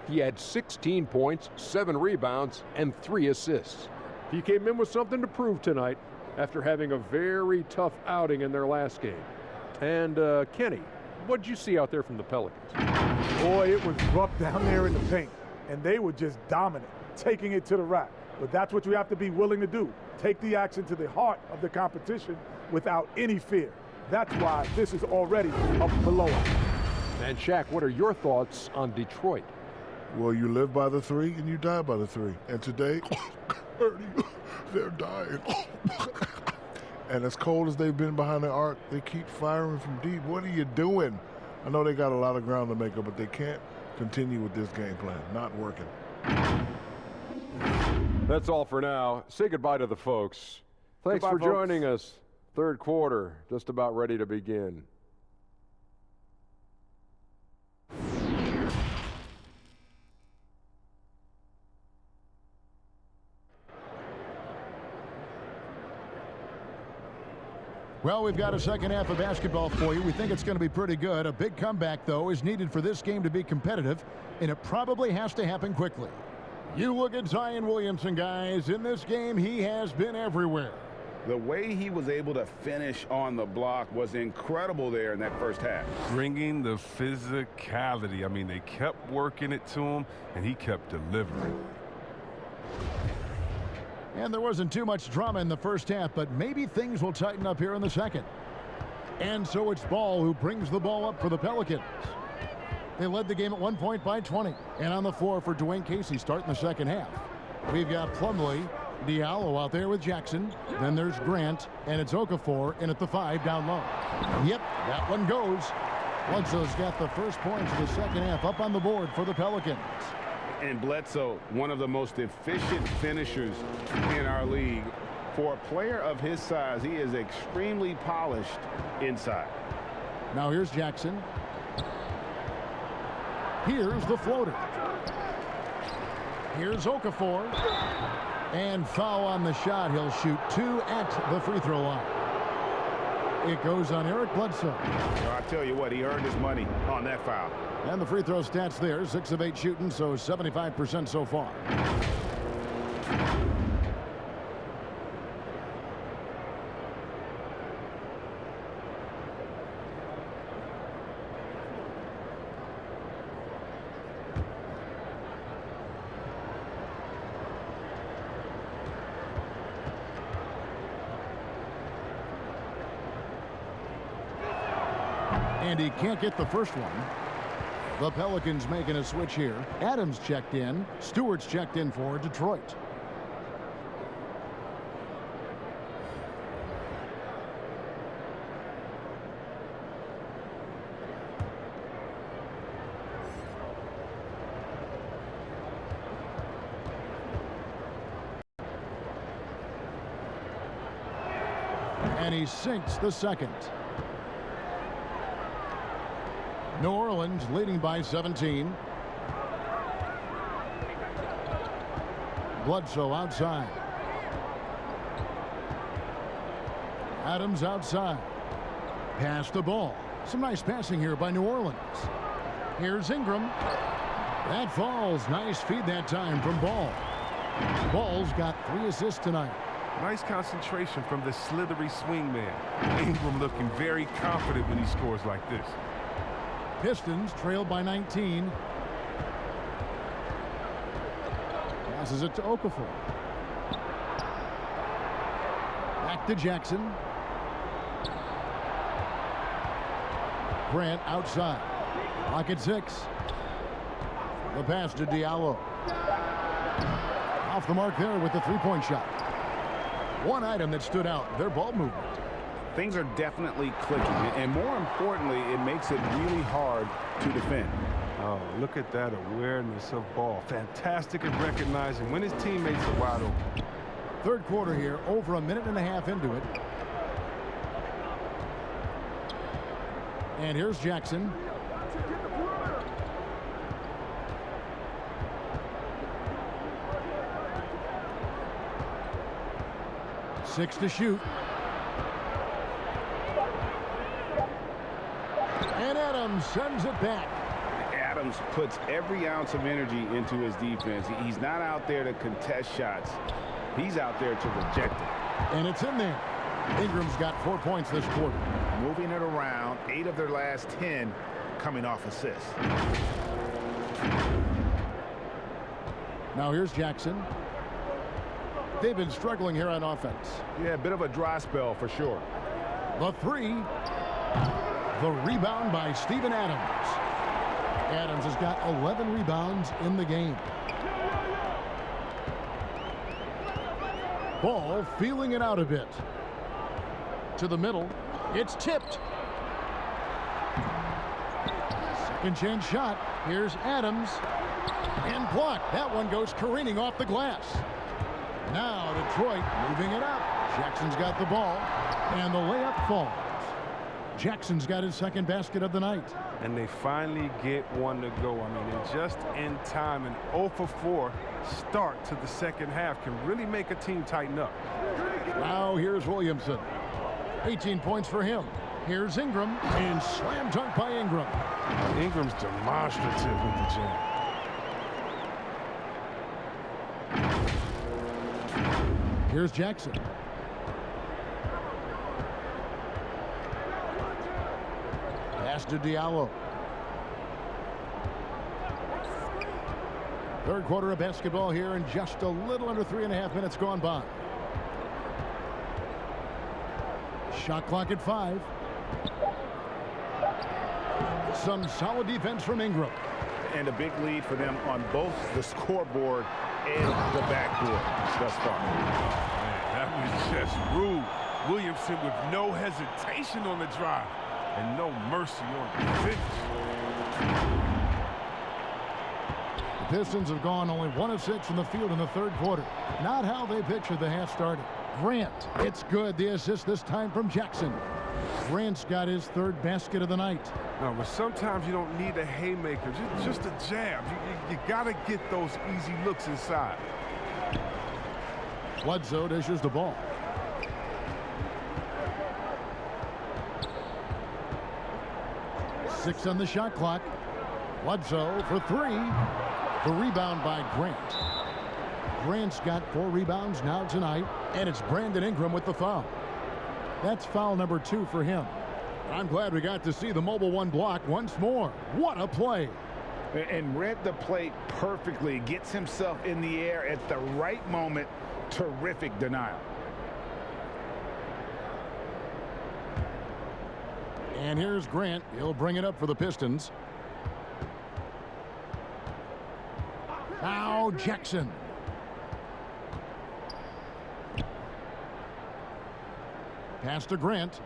He had 16 points, 7 rebounds, and 3 assists. He came in with something to prove tonight after having a very tough outing in their last game. And Kenny, what'd you see out there from the Pelicans?
Boy, it was rough down there in the paint, and they were just dominant, taking it to the rack. But that's what you have to be willing to do. Take the action to the heart of the competition without any fear. That's why this is already a blowout.
And Shaq, what are your thoughts on Detroit?
Well, you live by the 3 and you die by the 3. And today, they're dying. And as cold as they've been behind the arc, they keep firing from deep. What are you doing? I know they got a lot of ground to make up, but they can't continue with this game plan. Not working.
That's all for now. Say goodbye to the folks. Thanks
Goodbye,
for joining us. Third quarter, just about ready to begin.
Well, we've got a second half of basketball for you. We think it's going to be pretty good. A big comeback, though, is needed for this game to be competitive, and it probably has to happen quickly. You look at Zion Williamson, guys. In this game, he has been everywhere.
The way he was able to finish on the block was incredible there in that first half.
Bringing the physicality. I mean, they kept working it to him, and he kept delivering.
And there wasn't too much drama in the first half, but maybe things will tighten up here in the second. And so it's Ball who brings the ball up for the Pelicans. They led the game at 1 point by 20. And on the floor for Dwayne Casey starting the second half. We've got Plumlee, Diallo out there with Jackson. Then there's Grant, and it's Okafor in at the 5 down low. Yep, that one goes. Bledsoe's got the first points of the second half up on the board for the Pelicans.
And Bledsoe, one of the most efficient finishers in our league. For a player of his size, he is extremely polished inside.
Now here's Jackson. Here's the floater. Here's Okafor. And foul on the shot. He'll shoot 2 at the free throw line. It goes on Eric Bledsoe.
I tell you what, he earned his money on that foul.
And the free throw stats there, 6 of 8 shooting, so 75% so far. And he can't get the first one. The Pelicans making a switch here. Adams checked in. Stewart's checked in for Detroit. And he sinks the second. New Orleans leading by 17. Bledsoe outside. Adams outside. Pass the ball. Some nice passing here by New Orleans. Here's Ingram. That falls. Nice feed that time from Ball. Ball's got 3 assists tonight.
Nice concentration from the slithery swing man. Ingram looking very confident when he scores like this.
Pistons trailed by 19. Passes it to Okafor. Back to Jackson. Grant outside. Clock at 6. The pass to Diallo. Off the mark there with the 3-point shot. One item that stood out, their ball movement.
Things are definitely clicking, and more importantly, it makes it really hard to defend.
Oh, look at that awareness of ball. Fantastic at recognizing when his teammates are wide open.
Third quarter here, over a minute and a half into it. And here's Jackson. Six to shoot. And Adams sends it back.
Adams puts every ounce of energy into his defense. He's not out there to contest shots. He's out there to reject it.
And it's in there. Ingram's got 4 points this quarter.
Moving it around, 8 of their last 10 coming off assists.
Now here's Jackson. They've been struggling here on offense.
Yeah, a bit of a dry spell for sure.
The 3. The rebound by Steven Adams. Adams has got 11 rebounds in the game. Ball feeling it out a bit. To the middle. It's tipped. Second chance shot. Here's Adams. And blocked. That one goes careening off the glass. Now Detroit moving it up. Jackson's got the ball, and the layup falls. Jackson's got his second basket of the night.
And they finally get one to go. I mean, and just in time, an 0 for 4 start to the second half can really make a team tighten up.
Now here's Williamson. 18 points for him. Here's Ingram, and slam dunk by Ingram.
Ingram's demonstrative with the jam.
Here's Jackson. Pass to Diallo. Third quarter of basketball here, and just a little under 3.5 minutes gone by. Shot clock at 5. Some solid defense from Ingram.
And a big lead for them on both the scoreboard and the backboard thus far.
Man, that was just rude. Williamson with no hesitation on the drive and no mercy on the finish.
The Pistons have gone only 1 of 6 from the field in the third quarter. Not how they pictured the half started. Grant, it's good. The assist this time from Jackson. Grant's got his third basket of the night.
No, but sometimes you don't need a haymaker, just a jab. You got to get those easy looks inside.
Bledsoe dishes the ball. Six on the shot clock. Bledsoe for 3. The rebound by Grant. Grant's got 4 rebounds now tonight, and it's Brandon Ingram with the foul. That's foul number 2 for him. I'm glad we got to see the mobile 1 block once more. What a play.
And read the play perfectly. Gets himself in the air at the right moment. Terrific denial.
And here's Grant. He'll bring it up for the Pistons. Now Jackson. Pass to Grant.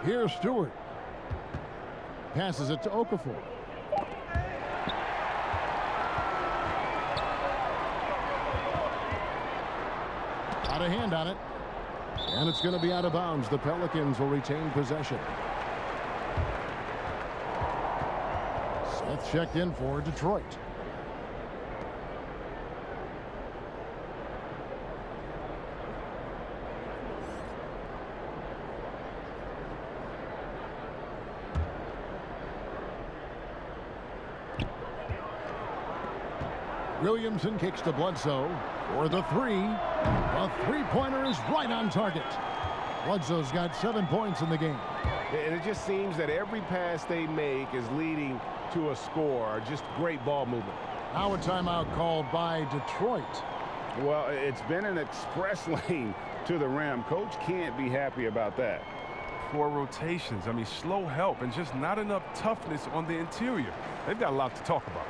Here's Stewart. Passes it to Okafor. Out of hand on it. And it's going to be out of bounds. The Pelicans will retain possession. Smith checked in for Detroit. Williamson kicks to Bledsoe for the 3. The three-pointer is right on target. Bledsoe's got 7 points in the game.
And it just seems that every pass they make is leading to a score. Just great ball movement.
Now a timeout called by Detroit.
Well, it's been an express lane to the rim. Coach can't be happy about that.
4 rotations. I mean, slow help and just not enough toughness on the interior. They've got a lot to talk about.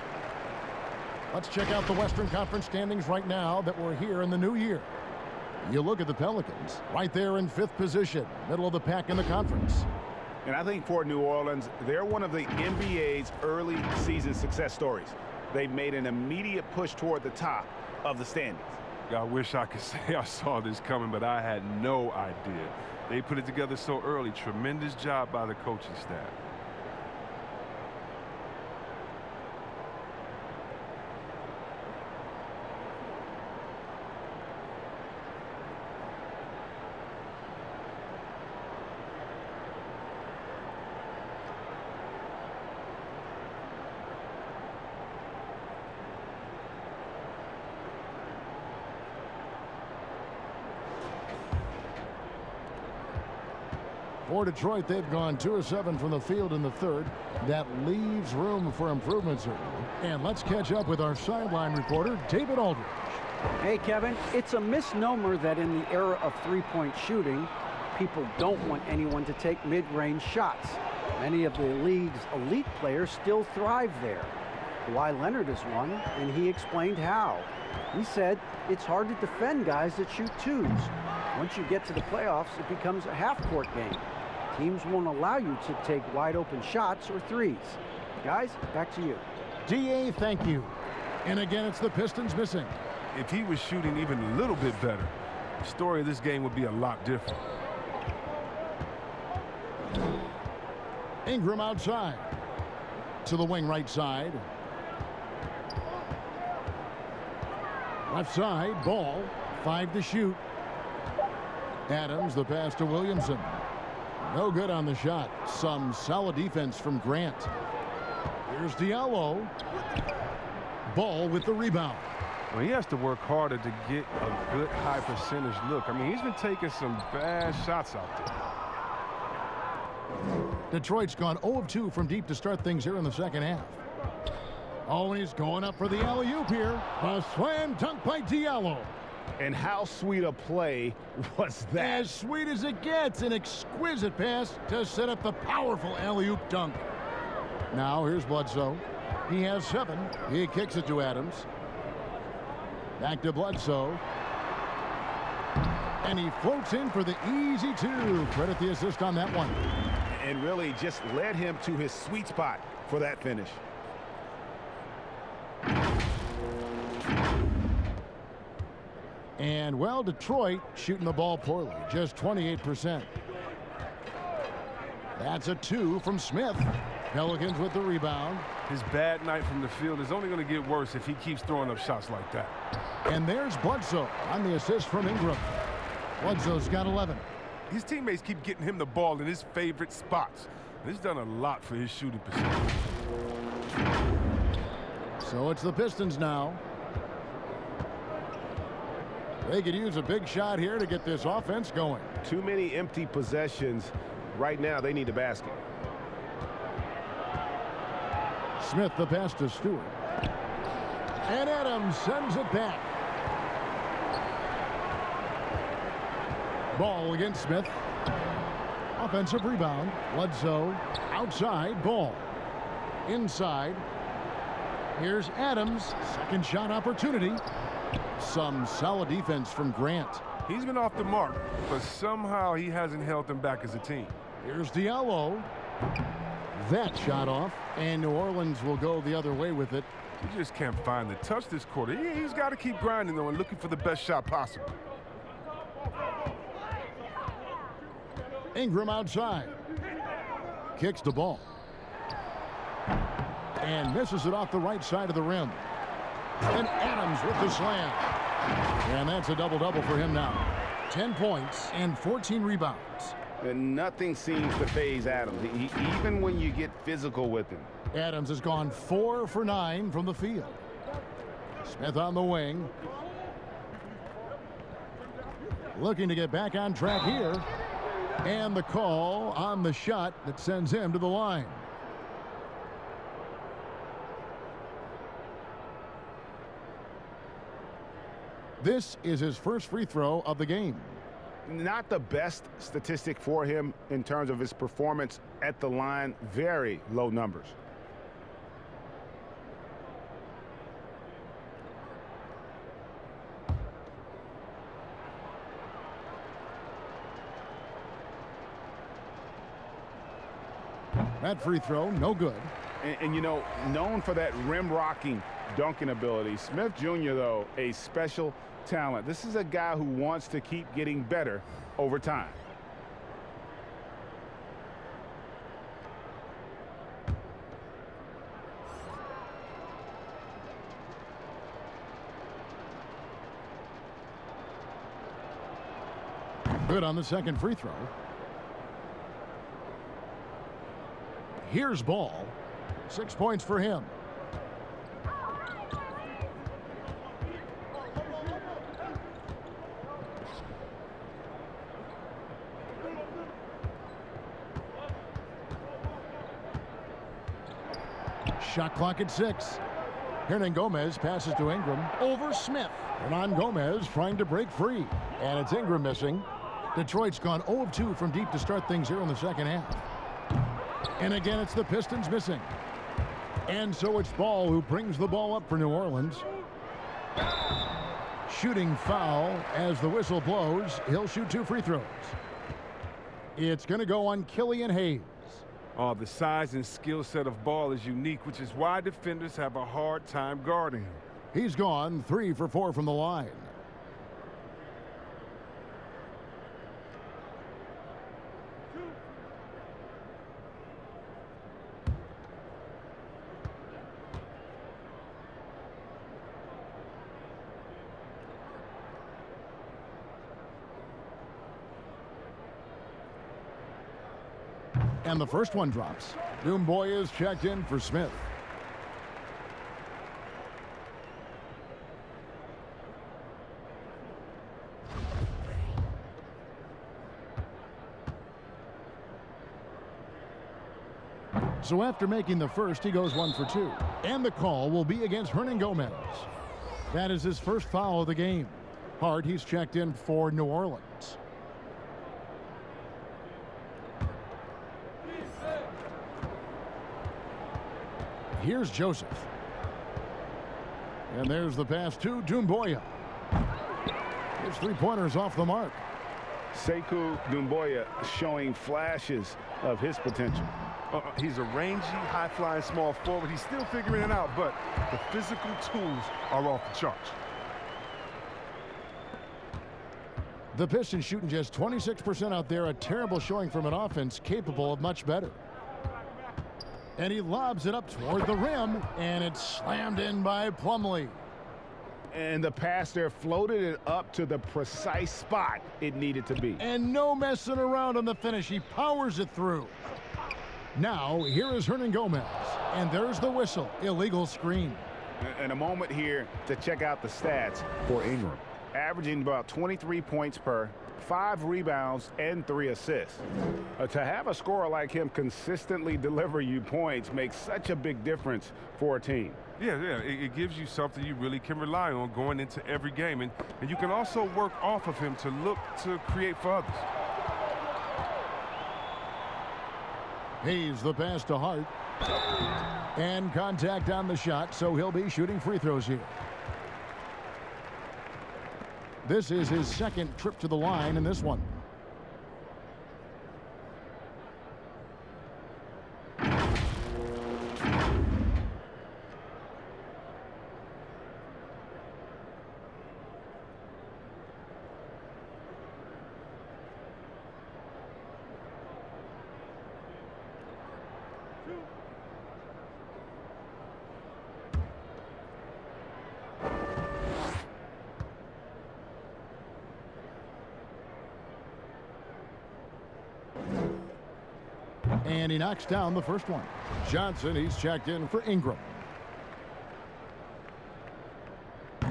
Let's check out the Western Conference standings right now that we're here in the new year. You look at the Pelicans, right there in 5th position, middle of the pack in the conference.
And I think for New Orleans, they're one of the NBA's early season success stories. They've made an immediate push toward the top of the standings.
I wish I could say I saw this coming, but I had no idea. They put it together so early. Tremendous job by the coaching staff.
For Detroit, they've gone 2 of 7 from the field in the third. That leaves room for improvement, certainly. And let's catch up with our sideline reporter, David Aldridge.
Hey, Kevin, it's a misnomer that in the era of three-point shooting, people don't want anyone to take mid-range shots. Many of the league's elite players still thrive there. Kawhi Leonard is one, and he explained how. He said it's hard to defend guys that shoot twos. Once you get to the playoffs, it becomes a half-court game. Teams won't allow you to take wide-open shots or threes. Guys, back to you.
D.A., thank you. And again, it's the Pistons missing.
if he was shooting even a little bit better, the story of this game would be a lot different.
Ingram outside. To the wing right side. Left side, Ball. 5 to shoot. Adams, the pass to Williamson. No good on the shot. Some solid defense from Grant. Here's Diallo. Ball with the rebound.
Well, he has to work harder to get a good high percentage look. I mean, he's been taking some bad shots out there.
Detroit's gone 0 of 2 from deep to start things here in the second half. Oh, and he's going up for the alley-oop here. A slam dunk by Diallo.
And how sweet a play was that?
As sweet as it gets. An exquisite pass to set up the powerful alley-oop dunk. Now here's Bledsoe. He has 7. He kicks it to Adams. Back to Bledsoe. And he floats in for the easy 2. Credit the assist on that one.
And really just led him to his sweet spot for that finish.
And, well, Detroit shooting the ball poorly, just 28%. That's a 2 from Smith. Pelicans with the rebound.
His bad night from the field is only going to get worse if he keeps throwing up shots like that.
And there's Bledsoe on the assist from Ingram. Bledsoe's got 11.
His teammates keep getting him the ball in his favorite spots. This has done a lot for his shooting percentage.
So it's the Pistons now. They could use a big shot here to get this offense going.
Too many empty possessions. Right now, they need a basket.
Smith the pass to Stewart. And Adams sends it back. Ball against Smith. Offensive rebound. Bledsoe outside. Ball. Inside. Here's Adams. Second shot opportunity. Some solid defense from Grant.
He's been off the mark, but somehow he hasn't held them back as a team.
Here's Diallo. That shot off, and New Orleans will go the other way with it.
He just can't find the touch this quarter. He's got to keep grinding, though, and looking for the best shot possible.
Ingram outside. Kicks the ball. And misses it off the right side of the rim. And Adams with the slam. And that's a double-double for him now. 10 points and 14 rebounds.
And nothing seems to faze Adams, even when you get physical with him.
Adams has gone 4 for 9 from the field. Smith on the wing. Looking to get back on track here. And the call on the shot that sends him to the line. This is his first free throw of the game.
Not the best statistic for him in terms of his performance at the line. Very low numbers.
That free throw, no good.
And you know, known for that rim-rocking dunking ability. Smith Jr., though, a special talent. This is a guy who wants to keep getting better over time.
Good on the second free throw. Here's Ball. 6 points for him. Shot clock at 6. Hernangomez passes to Ingram over Smith. Hernan Gomez trying to break free. And it's Ingram missing. Detroit's gone 0 of 2 from deep to start things here in the second half. And again, it's the Pistons missing. And so it's Ball who brings the ball up for New Orleans. Shooting foul as the whistle blows. He'll shoot 2 free throws. It's going to go on Killian Hayes.
Oh, the size and skill set of Ball is unique, which is why defenders have a hard time guarding him.
He's gone 3 for 4 from the line. And the first one drops. Doomboy is checked in for Smith. So after making the first, he goes 1 for 2. And the call will be against Hernangomez. That is his first foul of the game. Hart, he's checked in for New Orleans. Here's Joseph. And there's the pass to Doumbouya. His 3-pointers off the mark.
Sekou Doumbouya showing flashes of his potential.
He's a rangy, high-flying small forward. He's still figuring it out, but the physical tools are off the charts.
The Pistons shooting just 26% out there, a terrible showing from an offense capable of much better. And he lobs it up toward the rim, and it's slammed in by Plumlee.
And the pass there floated it up to the precise spot it needed to be.
And no messing around on the finish. He powers it through. Now, here is Hernangomez. And there's the whistle. Illegal screen.
And a moment here to check out the stats for Ingram. Averaging about 23 points per, 5 rebounds, and 3 assists. To have a scorer like him consistently deliver you points makes such a big difference for a team.
Yeah, it gives you something you really can rely on going into every game. And you can also work off of him to look to create for others.
Hayes the pass to Hart. And contact on the shot, so he'll be shooting free throws here. This is his second trip to the line in this one. And he knocks down the first one. Johnson, he's checked in for Ingram.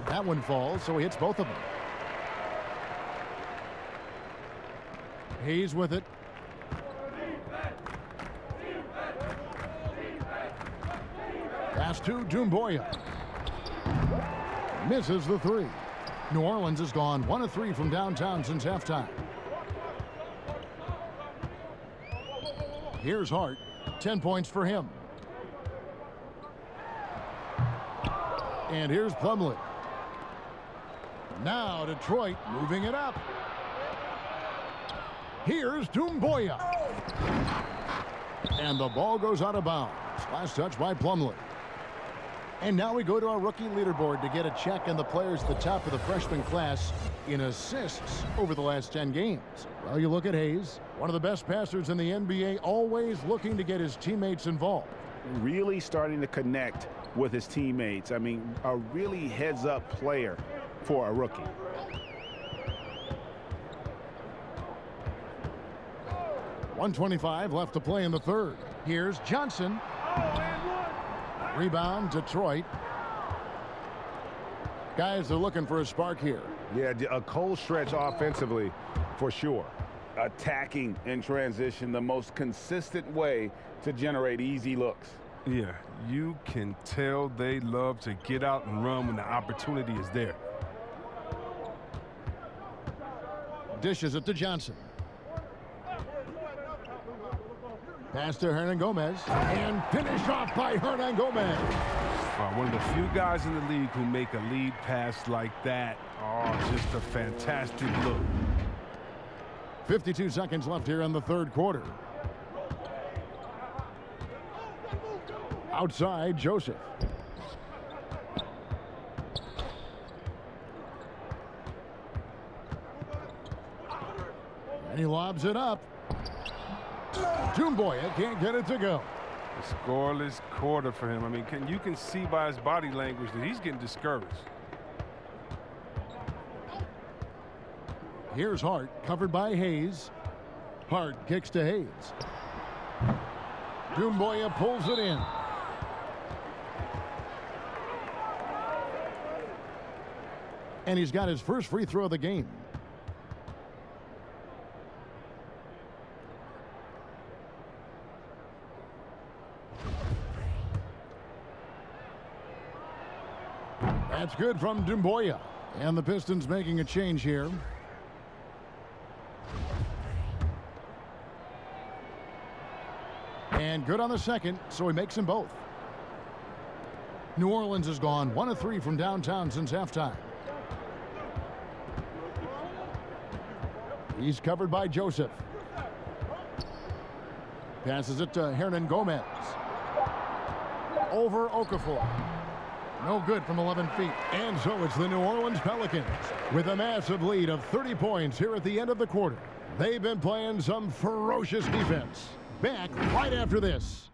That one falls, so he hits both of them. Hayes with it. Pass to Doumbouya. Misses the 3. New Orleans has gone 1 of 3 from downtown since halftime. Here's Hart. 10 points for him. And here's Plumlee. Now Detroit moving it up. Here's Doumbouya. And the ball goes out of bounds. Last touch by Plumlee. And now we go to our rookie leaderboard to get a check on the players at the top of the freshman class in assists over the last 10 games. Well, you look at Hayes, one of the best passers in the NBA, always looking to get his teammates involved.
Really starting to connect with his teammates. I mean, a really heads-up player for a rookie.
.125 left to play in the third. Here's Johnson. Rebound, Detroit. Guys are looking for a spark here.
Yeah, a cold stretch offensively for sure. Attacking in transition, the most consistent way to generate easy looks.
Yeah, you can tell they love to get out and run when the opportunity is there.
Dishes it to Johnson. Pass to Hernangomez. And finished off by Hernangomez.
One of the few guys in the league who make a lead pass like that. Oh, just a fantastic look.
52 seconds left here in the third quarter. Outside, Joseph. And he lobs it up. Doumbouya can't get it to go.
A scoreless quarter for him. I mean, you can see by his body language that he's getting discouraged.
Here's Hart, covered by Hayes. Hart kicks to Hayes. Doumbouya pulls it in. And he's got his first free throw of the game. That's good from Doumbouya. And the Pistons making a change here. And good on the second, so he makes them both. New Orleans has gone 1 of 3 from downtown since halftime. He's covered by Joseph. Passes it to Hernan Gomez. Over Okafor. No good from 11 feet. And so it's the New Orleans Pelicans with a massive lead of 30 points here at the end of the quarter. They've been playing some ferocious defense. Back right after this.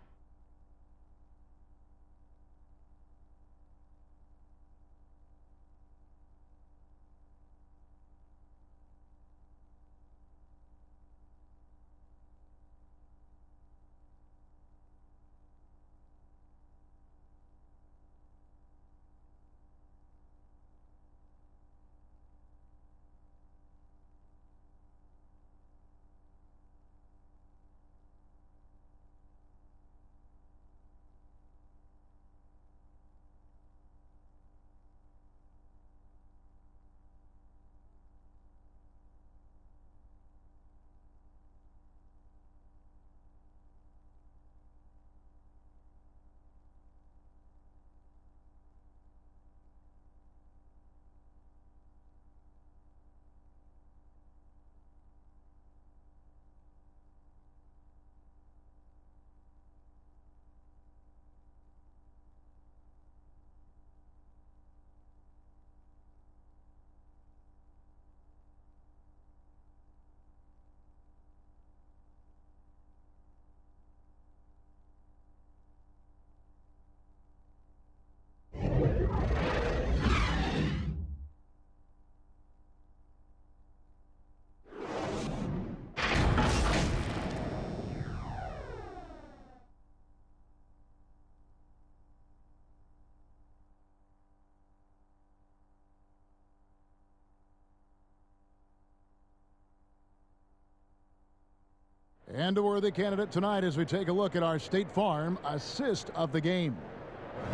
And a worthy candidate tonight as we take a look at our State Farm assist of the game.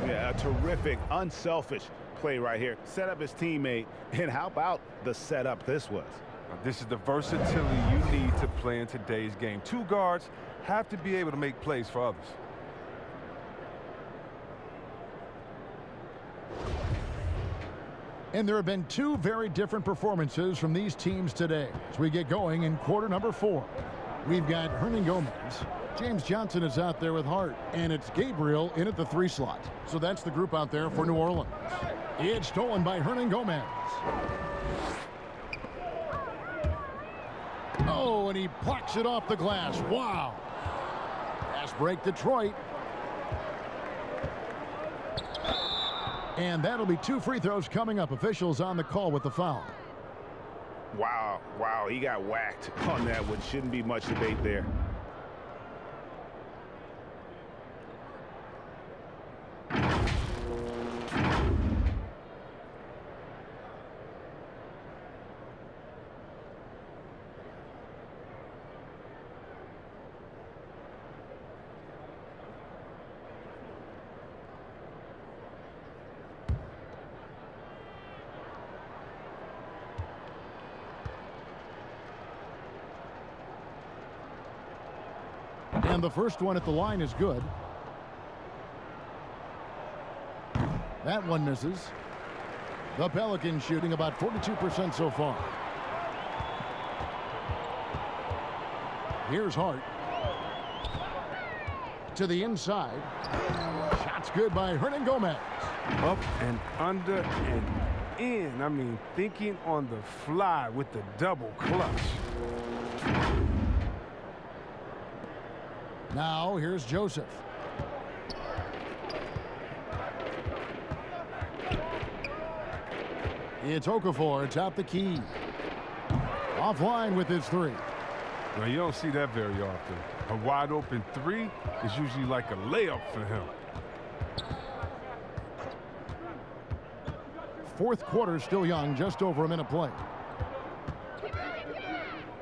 Yeah, a terrific, unselfish play right here. Set up his teammate, and how about the setup this was?
This is the versatility you need to play in today's game. Two guards have to be able to make plays for others.
And there have been two very different performances from these teams today as we get going in quarter number 4. We've got Hernan Gomez. James Johnson is out there with Hart. And it's Gabriel in at the 3 slot. So that's the group out there for New Orleans. It's stolen by Hernan Gomez. Oh, and he plucks it off the glass. Wow. Fast break Detroit. And that'll be 2 free throws coming up. Officials on the call with the foul.
Wow, he got whacked on that one. Shouldn't be much debate there.
And the first one at the line is good. That one misses. The Pelicans shooting about 42% so far. Here's Hart. To the inside. Shot's good by Hernan Gomez.
Up and under and
in. I mean, thinking on the fly with the double clutch.
Now here's Joseph. It's Okafor atop the key. Offline with his three.
Well, you don't see that very often. A wide open three is usually like a layup for him.
Fourth quarter still young, just over a minute play.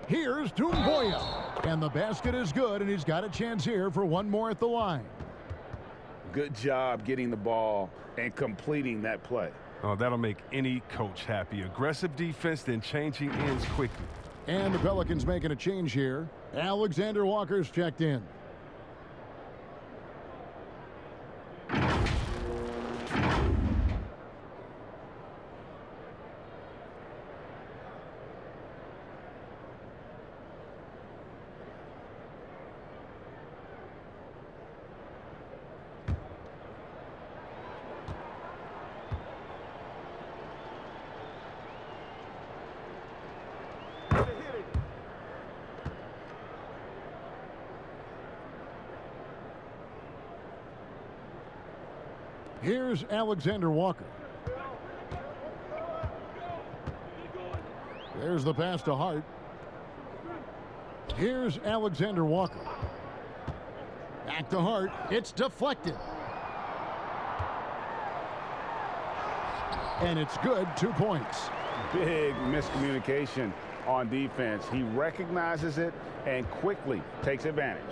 Here's Doumbouya, and the basket is good, and he's got a chance here for one more at the line.
Good job getting the ball and completing that play.
Oh, that'll make any coach happy. Aggressive defense, then changing ends quickly.
And the Pelicans making a change here. Alexander Walker's checked in. Here's Alexander Walker. There's the pass to Hart. Here's Alexander Walker. Back to Hart. It's deflected. And it's good. 2 points.
Big miscommunication on defense. He recognizes it and quickly takes advantage.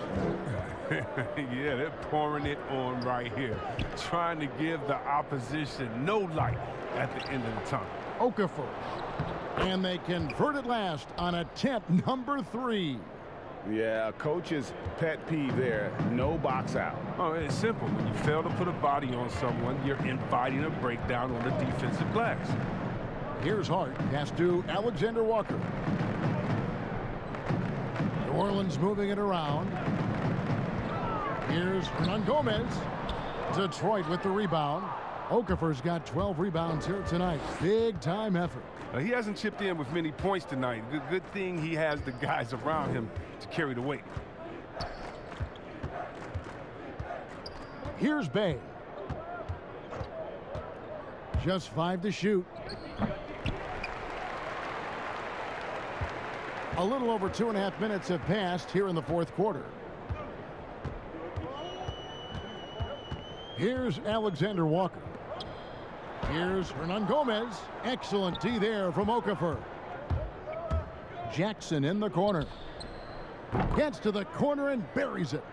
Yeah, they're pouring it on right here. Trying to give the opposition no light at the end of the tunnel.
Okafor. And they convert it last on attempt number 3.
Yeah, coach's pet peeve there. No box out.
Oh, it's simple. When you fail to put a body on someone, you're inviting a breakdown on the defensive glass.
Here's Hart. Pass to Alexander Walker. New Orleans moving it around. Here's Hernan Gomez. Detroit with the rebound. Okafor's got 12 rebounds here tonight. Big time effort.
He hasn't chipped in with many points tonight. Good thing he has the guys around him to carry the weight.
Here's Bay. Just 5 to shoot. A little over 2.5 minutes have passed here in the fourth quarter. Here's Alexander Walker. Here's Hernan Gomez. Excellent D there from Okafor. Jackson in the corner. Gets to the corner and buries it.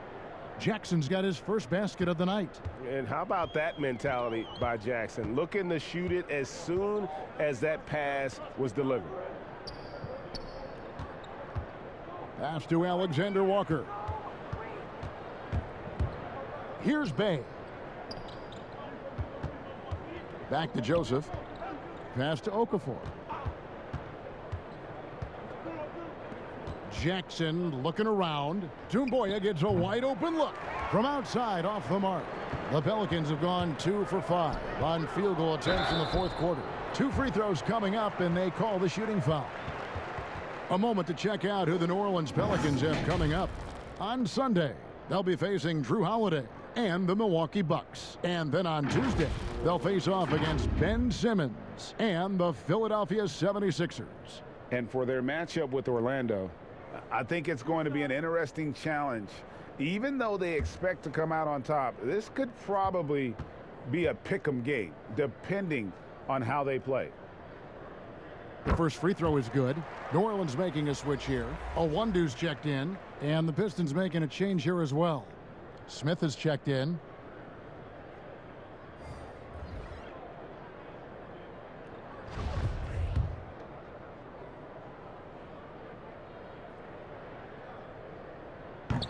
Jackson's got his first basket of the night.
And how about that mentality by Jackson? Looking to shoot it as soon as that pass was delivered.
Pass to Alexander Walker. Here's Bay. Back to Joseph. Pass to Okafor. Jackson looking around. Doumbouya gets a wide open look from outside off the mark. The Pelicans have gone 2 for 5 on field goal attempts in the fourth quarter. 2 free throws coming up, and they call the shooting foul. A moment to check out who the New Orleans Pelicans have coming up. On Sunday, they'll be facing Drew Holiday and the Milwaukee Bucks. And then on Tuesday, they'll face off against Ben Simmons and the Philadelphia 76ers.
And for their matchup with Orlando, I think it's going to be an interesting challenge. Even though they expect to come out on top, this could probably be a pick'em game, depending on how they play.
The first free throw is good. New Orleans making a switch here. Owundu's checked in, and the Pistons making a change here as well. Smith is checked in.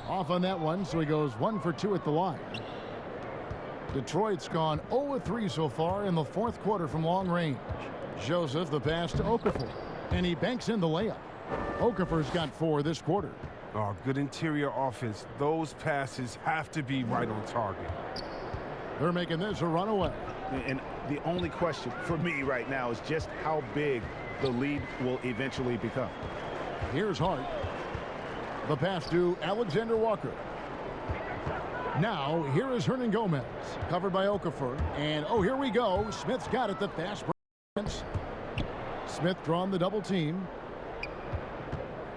Off on that one, so he goes 1 for 2 at the line. Detroit's gone 0 of 3 so far in the fourth quarter from long range. Joseph the pass to Okafor, and he banks in the layup. Okafor's got 4 this quarter.
Oh, good interior offense. Those passes have to be right on target.
They're making this a runaway.
And The only question for me right now is just how big the lead will eventually become.
Here's Hart. The pass to Alexander Walker. Now, here is Hernan Gomez, covered by Okafor. And, oh, here we go. Smith's got it, the fast break. Smith drawn the double team.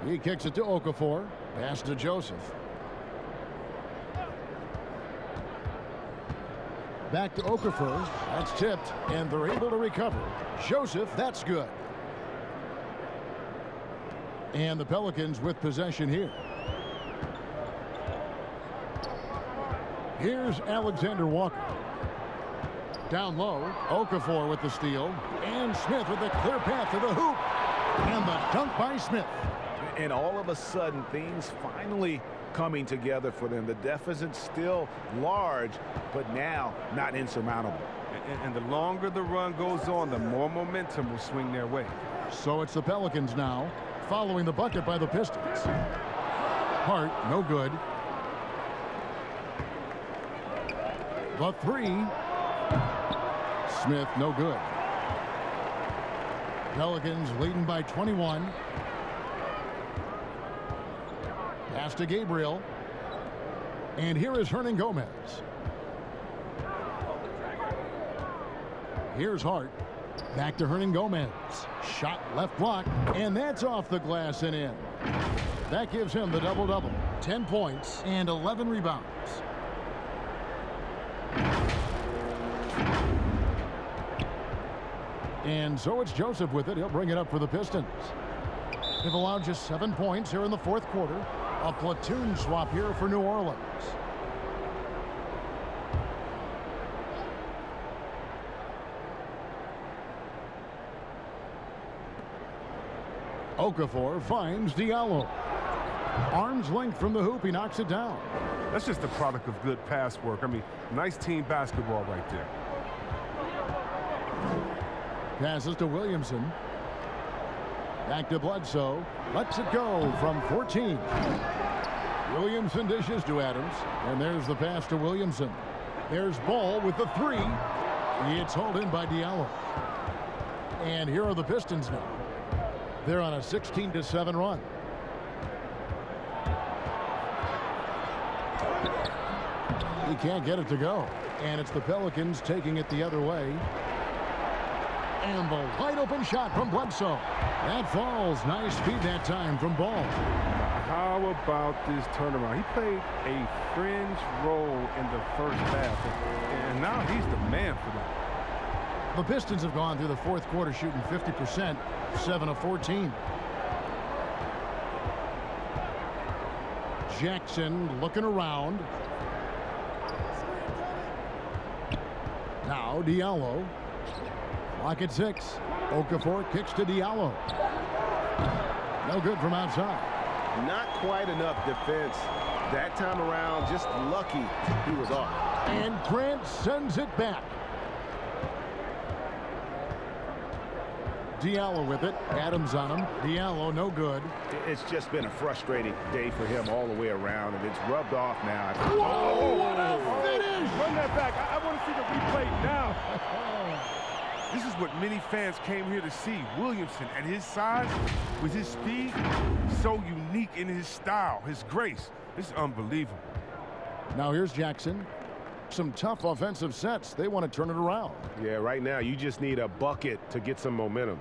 He kicks it to Okafor. Pass to Joseph. Back to Okafor. That's tipped, and they're able to recover. Joseph, that's good. And the Pelicans with possession here. Here's Alexander Walker. Down low, Okafor with the steal. And Smith with a clear path to the hoop. And the dunk by Smith.
And all of a sudden, things finally coming together for them. The deficit's still large, but now not insurmountable.
And the longer the run goes on, the more momentum will swing their way.
So it's the Pelicans now, following the bucket by the Pistons. Hart, no good. The three. Smith, no good. Pelicans leading by 21. Pass to Gabriel. And here is Hernan Gomez. Here's Hart. Back to Hernan Gomez. Shot left block. And that's off the glass and in. That gives him the double-double. 10 points and 11 rebounds. And so it's Joseph with it. He'll bring it up for the Pistons. They've allowed just 7 points here in the fourth quarter. A platoon swap here for New Orleans. Okafor finds Diallo. Arm's length from the hoop. He knocks it down.
That's just a product of good pass work. I mean, nice team basketball right there.
Passes to Williamson. Back to Bledsoe. Lets it go from 14. Williamson dishes to Adams. And there's the pass to Williamson. There's Ball with the three. It's hauled in by Diallo. And here are the Pistons now. They're on a 16-7 run. He can't get it to go. And it's the Pelicans taking it the other way. And the wide open shot from Bledsoe. That falls. Nice feed that time from Ball.
How about this turnaround? He played a fringe role in the first half. And now he's the man for that.
The Pistons have gone through the fourth quarter shooting 50%, 7 of 14. Jackson looking around. Now Diallo. Clock at 6. Okafor kicks to Diallo. No good from outside.
Not quite enough defense. That time around, just lucky he was off.
And Grant sends it back. Diallo with it. Adams on him. Diallo no good.
It's just been a frustrating day for him all the way around, and it's rubbed off now.
Whoa, what a finish!
Run that back. I want to see the replay now. This is what many fans came here to see. Williamson, at his size, with his speed, so unique in his style, his grace. This is unbelievable.
Now here's Jackson. Some tough offensive sets. They want to turn it around.
Yeah, right now you just need a bucket to get some momentum.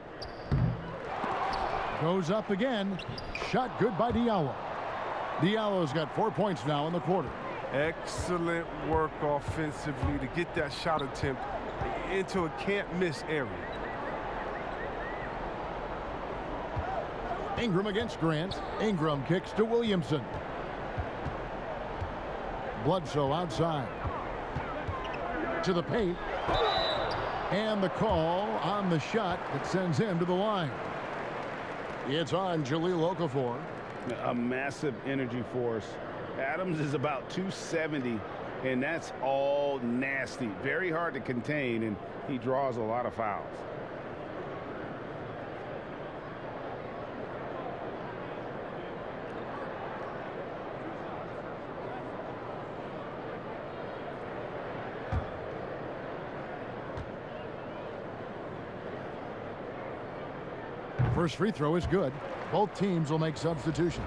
Goes up again. Shot good by Diallo. Diallo's got 4 points now in the quarter.
Excellent work offensively to get that shot attempt into a can't-miss area.
Ingram against Grant. Ingram kicks to Williamson. Bledsoe outside. To the paint. And the call on the shot that sends him to the line. It's on Jahlil Okafor.
A massive energy force. Adams is about 270, and that's all nasty. Very hard to contain, and he draws a lot of fouls.
First free throw is good. Both teams will make substitutions.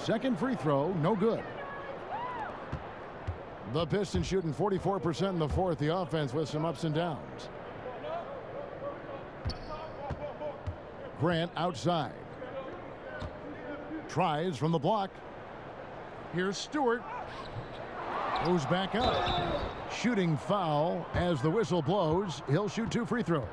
Second free throw, no good. The Pistons shooting 44% in the fourth. The offense with some ups and downs. Grant outside. Tries from the block. Here's Stewart. Goes back up. Shooting foul as the whistle blows. He'll shoot 2 free throws.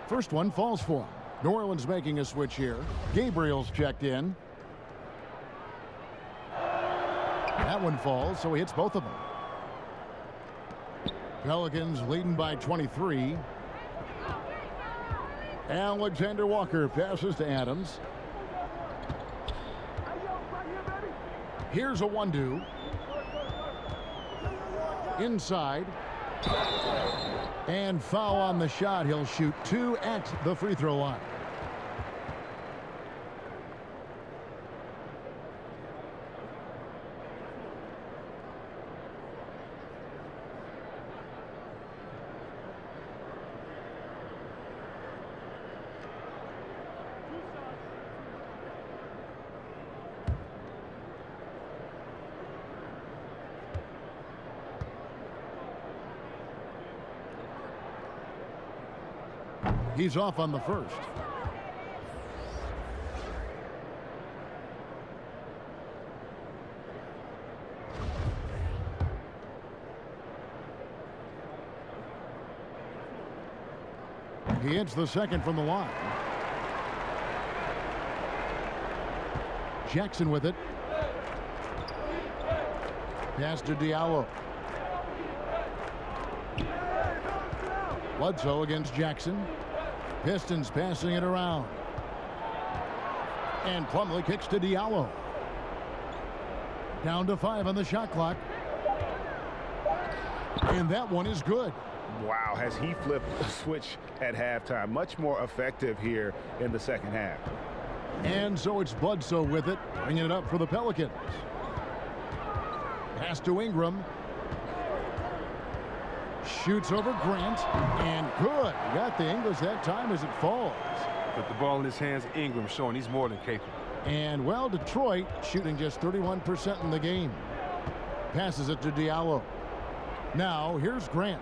First one falls for him. New Orleans making a switch here. Gabriel's checked in. That one falls, so he hits both of them. Pelicans leading by 23. Alexander Walker passes to Adams. Here's a 1-2. Inside. And foul on the shot. He'll shoot 2 at the free throw line. He's off on the first. He hits the second from the line. Jackson with it. Pass to Diallo. Bledsoe against Jackson. Pistons passing it around. And Plumlee kicks to Diallo. Down to 5 on the shot clock. And that one is good.
Wow, has he flipped the switch at halftime. Much more effective here in the second half.
And so it's Bledsoe with it, bringing it up for the Pelicans. Pass to Ingram. Shoots over Grant, and good. Got the English that time as it falls.
Put the ball in his hands. Ingram showing he's more than capable.
And, well, Detroit shooting just 31% in the game. Passes it to Diallo. Now, here's Grant.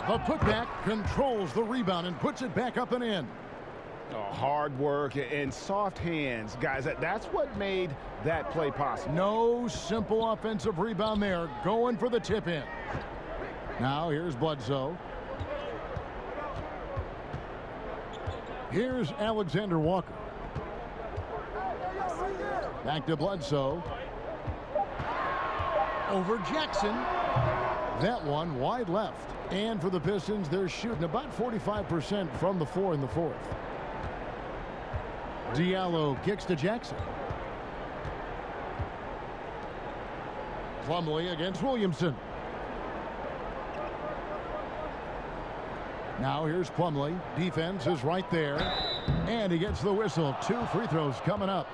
The putback controls the rebound and puts it back up and in.
Oh, hard work and soft hands. Guys, that's what made that play possible.
No simple offensive rebound there. Going for the tip in. Now here's Bledsoe. Here's Alexander Walker. Back to Bledsoe. Over Jackson. That one wide left. And for the Pistons, they're shooting about 45% from the 4 in the fourth. Diallo kicks to Jackson. Plumlee against Williamson. Now here's Plumlee. Defense is right there. And he gets the whistle. 2 free throws coming up.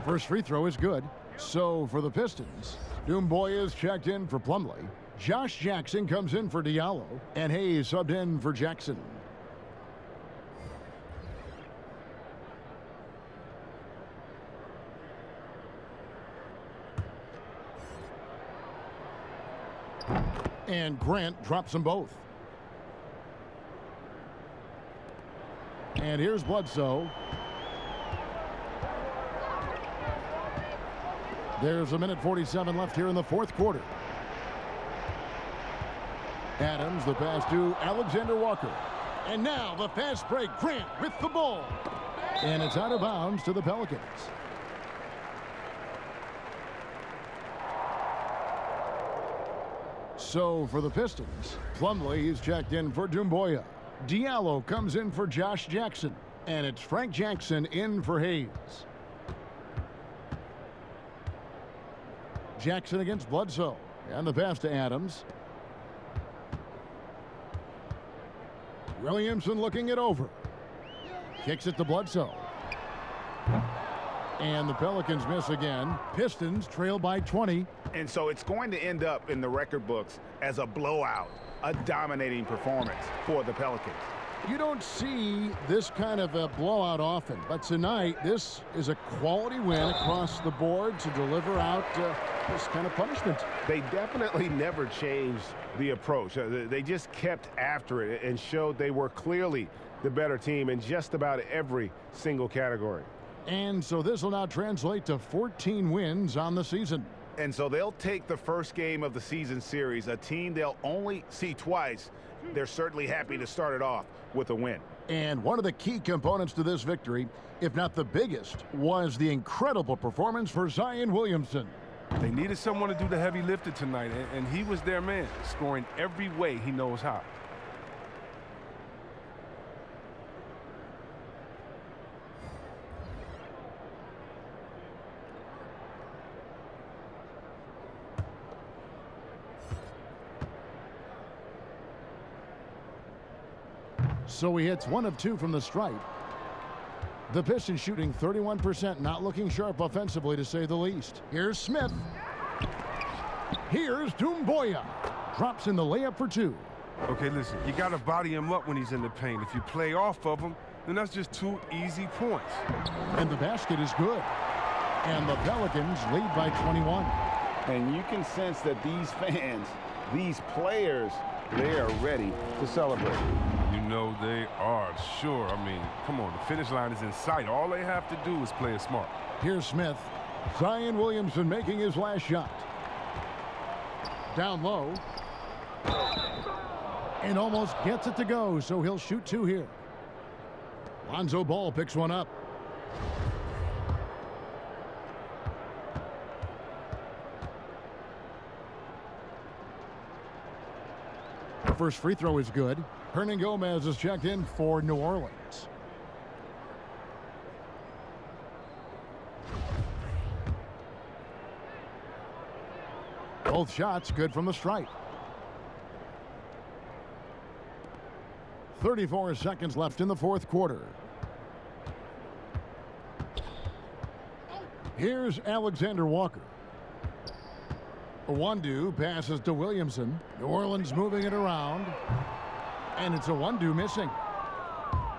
First free throw is good. So for the Pistons, Doomboy is checked in for Plumlee. Josh Jackson comes in for Diallo. And Hayes subbed in for Jackson. And Grant drops them both. And here's Bledsoe. There's a minute 47 left here in the fourth quarter. Adams, the pass to Alexander Walker. And now the fast break. Grant with the ball. And it's out of bounds to the Pelicans. So for the Pistons, Plumlee is checked in for Doumbouya. Diallo comes in for Josh Jackson. And it's Frank Jackson in for Hayes. Jackson against Bledsoe. And the pass to Adams. Williamson looking it over. Kicks it to Bledsoe. And the Pelicans miss again. Pistons trail by 20.
And so it's going to end up in the record books as a blowout, a dominating performance for the Pelicans.
You don't see this kind of a blowout often, but tonight this is a quality win across the board to deliver out this kind of punishment.
They definitely never changed the approach. They just kept after it and showed they were clearly the better team in just about every single category.
And so this will now translate to 14 wins on the season.
And so they'll take the first game of the season series, a team they'll only see twice. They're certainly happy to start it off with a win.
And one of the key components to this victory, if not the biggest, was the incredible performance for Zion Williamson.
They needed someone to do the heavy lifting tonight, and he was their man, scoring every way he knows how.
So he hits 1 of 2 from the stripe. The Pistons shooting 31%, not looking sharp offensively to say the least. Here's Smith. Here's Doumbouya. Drops in the layup for 2.
Okay, listen, you got to body him up when he's in the paint. If you play off of him, then that's just 2 easy points.
And the basket is good. And the Pelicans lead by 21.
And you can sense that these fans, these players, they are ready to celebrate.
You know they are, sure. I mean, come on, the finish line is in sight. All they have to do is play it smart.
Here's Smith. Zion Williamson making his last shot. Down low. And almost gets it to go, so he'll shoot 2 here. Lonzo Ball picks one up. The first free throw is good. Hernan Gomez is checked in for New Orleans. Both shots good from the stripe. 34 seconds left in the fourth quarter. Here's Alexander Walker. Wandu passes to Williamson. New Orleans moving it around. And it's a Wandu missing.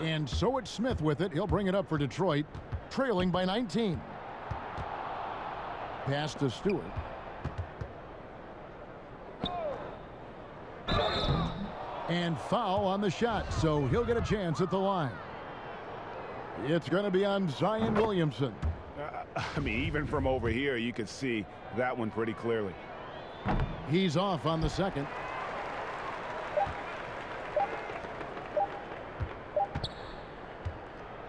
And so it's Smith with it. He'll bring it up for Detroit, trailing by 19. Pass to Stewart. And foul on the shot, so he'll get a chance at the line. It's going to be on Zion Williamson.
I mean, even from over here, you could see that one pretty clearly.
He's off on the second.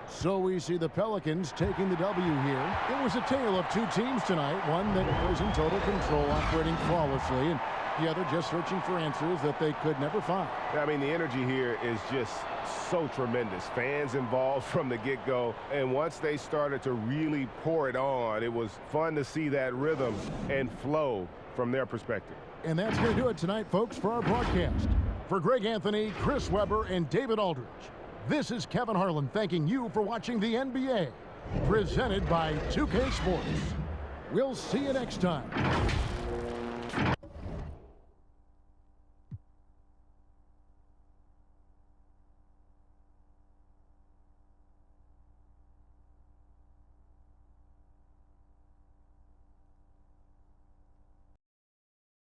So we see the Pelicans taking the W here. It was a tale of 2 teams tonight. One that was in total control, operating flawlessly, and the other just searching for answers that they could never find.
I mean, the energy here is just so tremendous. Fans involved from the get-go, and once they started to really pour it on, it was fun to see that rhythm and flow from their perspective.
And that's going to do it tonight, folks, for our broadcast. For Greg Anthony, Chris Webber, and David Aldridge, this is Kevin Harlan thanking you for watching the NBA, presented by 2K Sports. We'll see you next time.